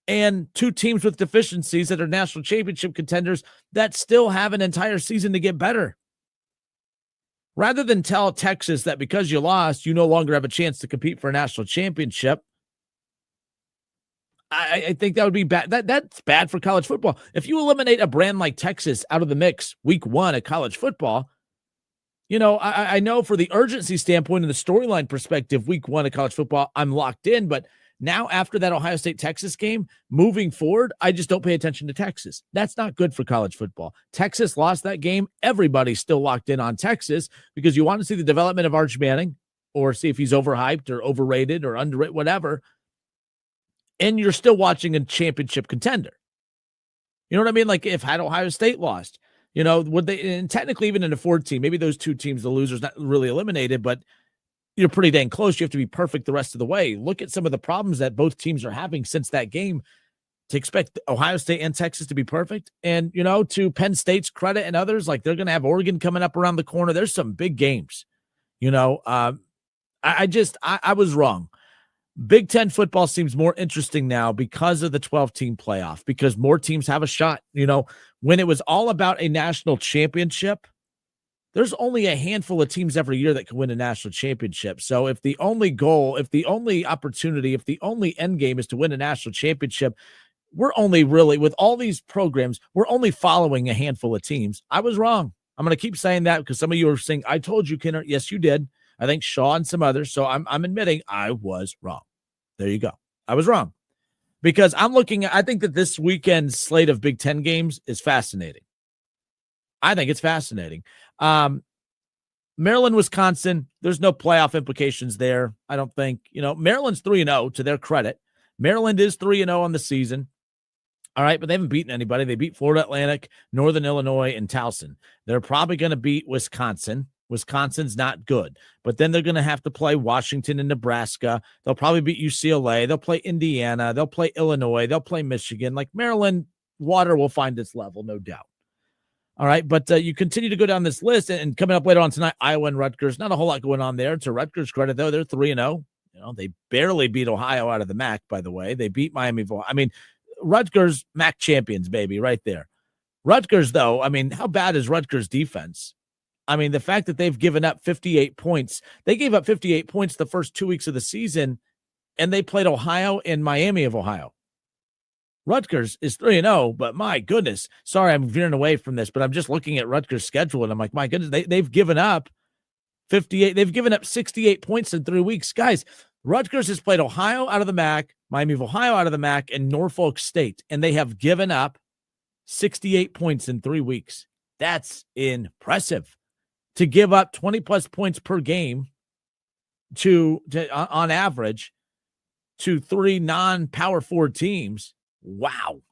S1: and two teams with deficiencies that are national championship contenders that still have an entire season to get better. Rather than tell Texas that because you lost, you no longer have a chance to compete for a national championship, I think that would be bad. That's bad for college football. If you eliminate a brand like Texas out of the mix week 1 of college football, I know for the urgency standpoint and the storyline perspective, week 1 of college football, I'm locked in. But now after that Ohio State-Texas game, moving forward, I just don't pay attention to Texas. That's not good for college football. Texas lost that game. Everybody's still locked in on Texas because you want to see the development of Arch Manning or see if he's overhyped or overrated or underrated, whatever. And you're still watching a championship contender. You know what I mean? Like if had Ohio State lost, would they, and technically even in a 4 team, maybe those 2 teams, the loser's not really eliminated, but you're pretty dang close. You have to be perfect the rest of the way. Look at some of the problems that both teams are having since that game to expect Ohio State and Texas to be perfect. And, to Penn State's credit and others, like they're going to have Oregon coming up around the corner. There's some big games, I was wrong. Big Ten football seems more interesting now because of the 12-team playoff, because more teams have a shot. When it was all about a national championship, there's only a handful of teams every year that can win a national championship. So if the only goal, if the only opportunity, if the only end game is to win a national championship, we're only really, with all these programs, we're only following a handful of teams. I was wrong. I'm going to keep saying that because some of you are saying, I told you, Kenner. Yes, you did. I think Shaw and some others. So I'm admitting I was wrong. There you go. I was wrong because I think that this weekend's slate of Big Ten games is fascinating. I think it's fascinating. Maryland, Wisconsin, there's no playoff implications there. I don't think, Maryland's 3-0 to their credit. Maryland is 3-0 on the season. All right, but they haven't beaten anybody. They beat Florida Atlantic, Northern Illinois, and Towson. They're probably going to beat Wisconsin. Wisconsin's not good, but then they're going to have to play Washington and Nebraska. They'll probably beat UCLA. They'll play Indiana. They'll play Illinois. They'll play Michigan. Like Maryland, water will find its level, no doubt. All right, but you continue to go down this list, and coming up later on tonight, Iowa and Rutgers. Not a whole lot going on there. To Rutgers' credit, though, they're 3-0. They barely beat Ohio out of the MAC, by the way. They beat Miami. I mean, Rutgers, MAC champions, baby, right there. Rutgers, though, how bad is Rutgers' defense? The fact that they've given up 58 points. They gave up 58 points the first 2 weeks of the season, and they played Ohio and Miami of Ohio. Rutgers is 3-0, but my goodness. Sorry, I'm veering away from this, but I'm just looking at Rutgers' schedule, and I'm like, my goodness, they've given up 58. They've given up 68 points in 3 weeks. Guys, Rutgers has played Ohio out of the MAC, Miami of Ohio out of the MAC, and Norfolk State, and they have given up 68 points in 3 weeks. That's impressive. To give up 20-plus points per game to on average to 3 non-Power 4 teams. Wow.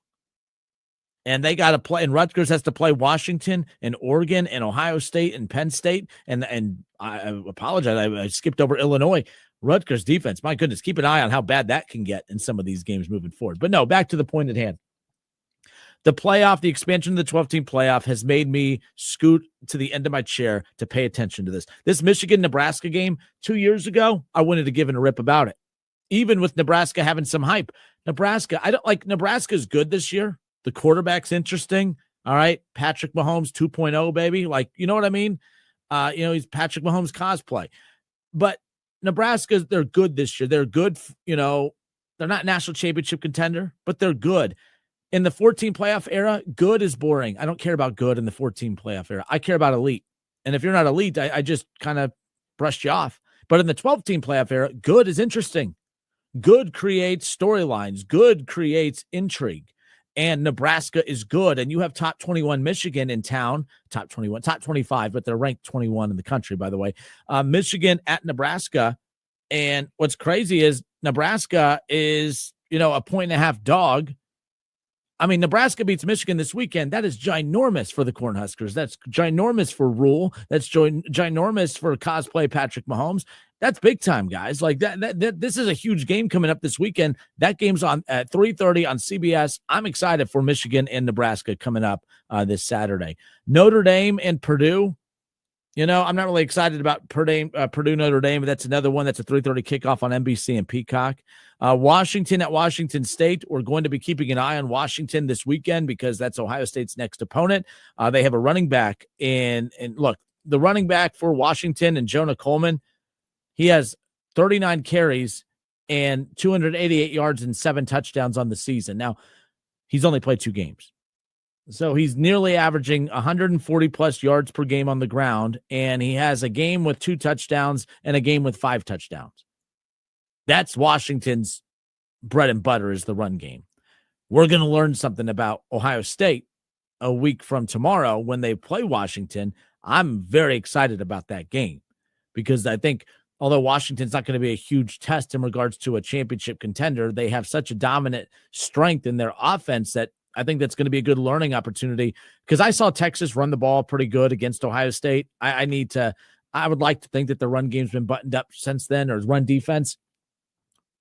S1: And they got to play, and Rutgers has to play Washington and Oregon and Ohio State and Penn State. And I apologize, I skipped over Illinois. Rutgers defense, my goodness, keep an eye on how bad that can get in some of these games moving forward. But no, back to the point at hand. The playoff, the expansion of the 12-team playoff has made me scoot to the end of my chair to pay attention to this. This Michigan-Nebraska game 2 years ago, I wouldn't have given a rip about it. Even with Nebraska having some hype. Nebraska's good this year. The quarterback's interesting. All right. Patrick Mahomes 2.0, baby. Like, you know what I mean? He's Patrick Mahomes cosplay. But Nebraska, they're good this year. They're good. They're not national championship contender, but they're good. In the 14 playoff era, good is boring. I don't care about good in the 14 playoff era. I care about elite. And if you're not elite, I just kind of brushed you off. But in the 12-team playoff era, good is interesting. Good creates storylines. Good creates intrigue. And Nebraska is good. And you have top 21 Michigan in town. Top 21, top 25, but they're ranked 21 in the country, by the way. Michigan at Nebraska. And what's crazy is Nebraska is, a 1.5-point dog. Nebraska beats Michigan this weekend. That is ginormous for the Cornhuskers. That's ginormous for Rule. That's ginormous for cosplay Patrick Mahomes. That's big time, guys. Like that this is a huge game coming up this weekend. That game's on at 3:30 on CBS. I'm excited for Michigan and Nebraska coming up this Saturday. Notre Dame and Purdue. I'm not really excited about Purdue Notre Dame, but that's another one. That's a 3:30 kickoff on NBC and Peacock. Washington at Washington State. We're going to be keeping an eye on Washington this weekend because that's Ohio State's next opponent. They have a running back, and look, the running back for Washington and Jonah Coleman, he has 39 carries and 288 yards and 7 touchdowns on the season. Now, he's only played 2 games. So he's nearly averaging 140 plus yards per game on the ground, and he has a game with 2 touchdowns and a game with 5 touchdowns. That's Washington's bread and butter, is the run game. We're going to learn something about Ohio State a week from tomorrow when they play Washington. I'm very excited about that game because I think although Washington's not going to be a huge test in regards to a championship contender, they have such a dominant strength in their offense that I think that's going to be a good learning opportunity because I saw Texas run the ball pretty good against Ohio State. I would like to think that the run game's been buttoned up since then, or run defense.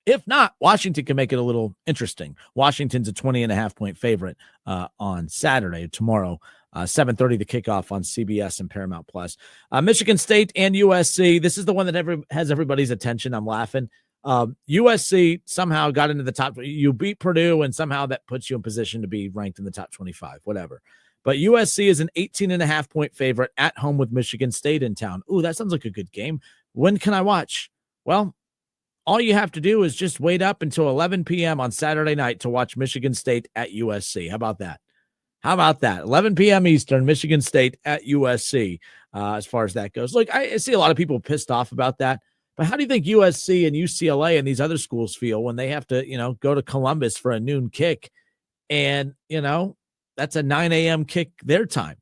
S1: If not, Washington can make it a little interesting. Washington's a 20.5-point favorite on Saturday, tomorrow, 7:30 the kickoff on CBS and Paramount Plus. Michigan State and USC. This is the one that has everybody's attention. I'm laughing. USC somehow got into the top. You beat Purdue, and somehow that puts you in position to be ranked in the top 25, whatever. But USC is an 18.5-point favorite at home with Michigan State in town. Ooh, that sounds like a good game. When can I watch? Well, all you have to do is just wait up until 11 p.m. on Saturday night to watch Michigan State at USC. How about that? 11 p.m. Eastern, Michigan State at USC, as far as that goes. Look, I see a lot of people pissed off about that. But how do you think USC and UCLA and these other schools feel when they have to, go to Columbus for a noon kick? And, that's a 9 a.m. kick their time.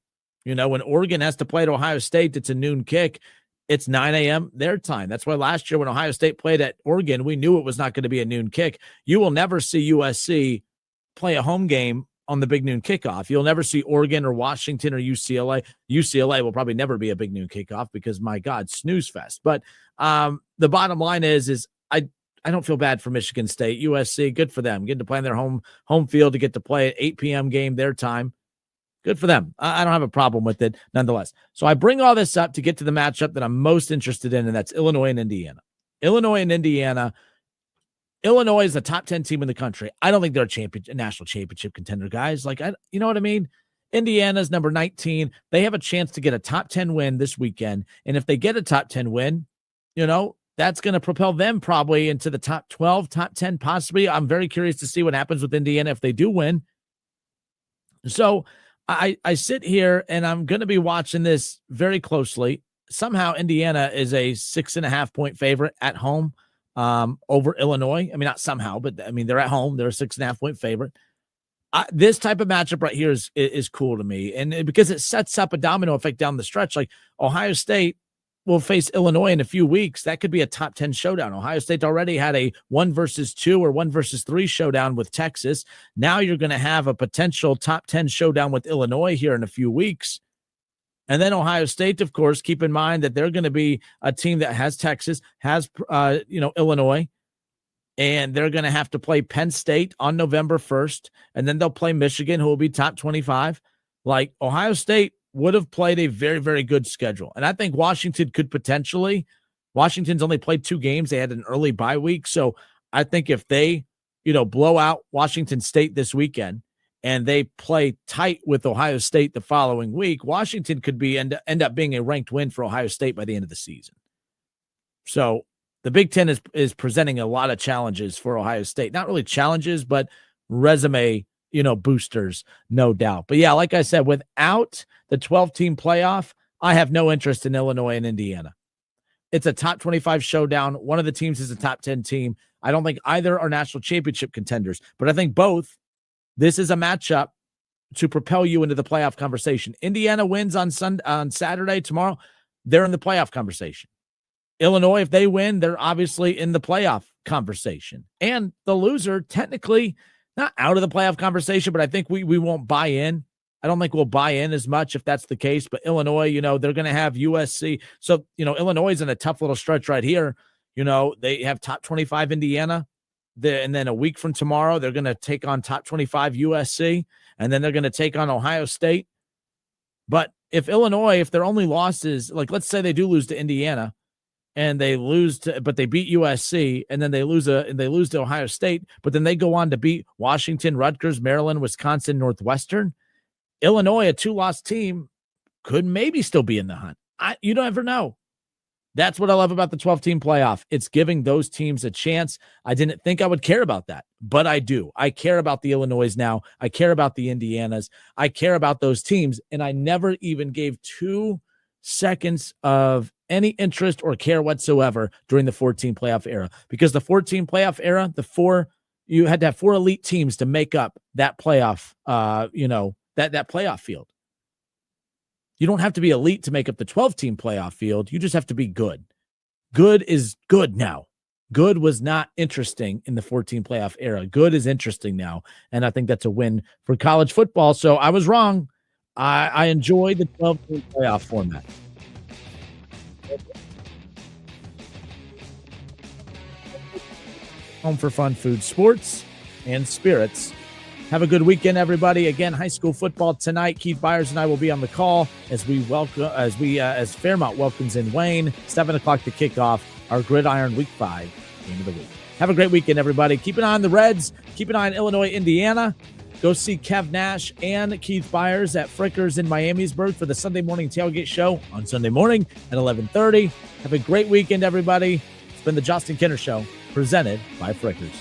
S1: When Oregon has to play at Ohio State, it's a noon kick. It's 9 a.m. their time. That's why last year when Ohio State played at Oregon, we knew it was not going to be a noon kick. You will never see USC play a home game on the big noon kickoff. You'll never see Oregon or Washington or UCLA. UCLA will probably never be a big noon kickoff because, my God, snooze fest. But the bottom line is I don't feel bad for Michigan State. USC, good for them. Getting to play in their home field, to get to play at 8 p.m. game their time. Good for them. I don't have a problem with it nonetheless. So I bring all this up to get to the matchup that I'm most interested in, and that's Illinois and Indiana. Illinois is a top 10 team in the country. I don't think they're a national championship contender, guys. You know what I mean? Indiana's number 19. They have a chance to get a top 10 win this weekend. And if they get a top 10 win, that's going to propel them probably into the top 12, top 10, possibly. I'm very curious to see what happens with Indiana if they do win. So I sit here and I'm going to be watching this very closely. Somehow Indiana is a 6.5-point favorite at home over Illinois. I mean, not somehow, but they're at home. They're a 6.5-point favorite. This type of matchup right here is cool to me. And because it sets up a domino effect down the stretch, like Ohio State will face Illinois in a few weeks. That could be a top 10 showdown. Ohio State already had a 1 versus 2 or 1 versus 3 showdown with Texas. Now you're going to have a potential top 10 showdown with Illinois here in a few weeks. And then Ohio State, of course, keep in mind that they're going to be a team that has Texas, has, Illinois, and they're going to have to play Penn State on November 1st. And then they'll play Michigan, who will be top 25. Like, Ohio State would have played a very, very good schedule. And I think Washington's only played 2 games. They had an early bye week. So I think if they, blow out Washington State this weekend and they play tight with Ohio State the following week, Washington could end up being a ranked win for Ohio State by the end of the season. So the Big Ten is presenting a lot of challenges for Ohio State. Not really challenges, but resume boosters, no doubt. But yeah, like I said, without the 12-team playoff, I have no interest in Illinois and Indiana. It's a top 25 showdown. One of the teams is a top 10 team. I don't think either are national championship contenders, but I think both. This is a matchup to propel you into the playoff conversation. Indiana wins on Saturday, tomorrow. They're in the playoff conversation. Illinois, if they win, they're obviously in the playoff conversation. And the loser, technically, not out of the playoff conversation, but I think we won't buy in I don't think we'll buy in as much if that's the case. But Illinois, they're going to have USC. So, Illinois is in a tough little stretch right here. They have top 25 Indiana. And then a week from tomorrow, they're going to take on top 25 USC. And then they're going to take on Ohio State. But if Illinois, if their only loss is, like, let's say they do lose to Indiana and they but they beat USC, and then they lose to Ohio State, but then they go on to beat Washington, Rutgers, Maryland, Wisconsin, Northwestern. Illinois, a 2-loss team, could maybe still be in the hunt. You don't ever know. That's what I love about the 12-team playoff. It's giving those teams a chance. I didn't think I would care about that, but I do. I care about the Illinois now. I care about the Indianas. I care about those teams, and I never even gave 2 seconds of any interest or care whatsoever during the 14 playoff era, because the 14 playoff era, you had to have 4 elite teams to make up that playoff, that playoff field. You don't have to be elite to make up the 12-team playoff field. You just have to be good. Good is good now. Good was not interesting in the 14 playoff era. Good is interesting now, and I think that's a win for college football. So I was wrong. I enjoy the 12-team playoff format. Home for fun, food, sports, and spirits. Have a good weekend, everybody. Again, high school football tonight. Keith Byers and I will be on the call as Fairmont welcomes in Wayne. 7:00 to kick off our Gridiron Week 5 game of the week. Have a great weekend, everybody. Keep an eye on the Reds. Keep an eye on Illinois, Indiana. Go see Kev Nash and Keith Byers at Frickers in Miamisburg for the Sunday morning tailgate show on Sunday morning at 11:30. Have a great weekend, everybody. It's been the Justin Kinner Show, presented by Frickers.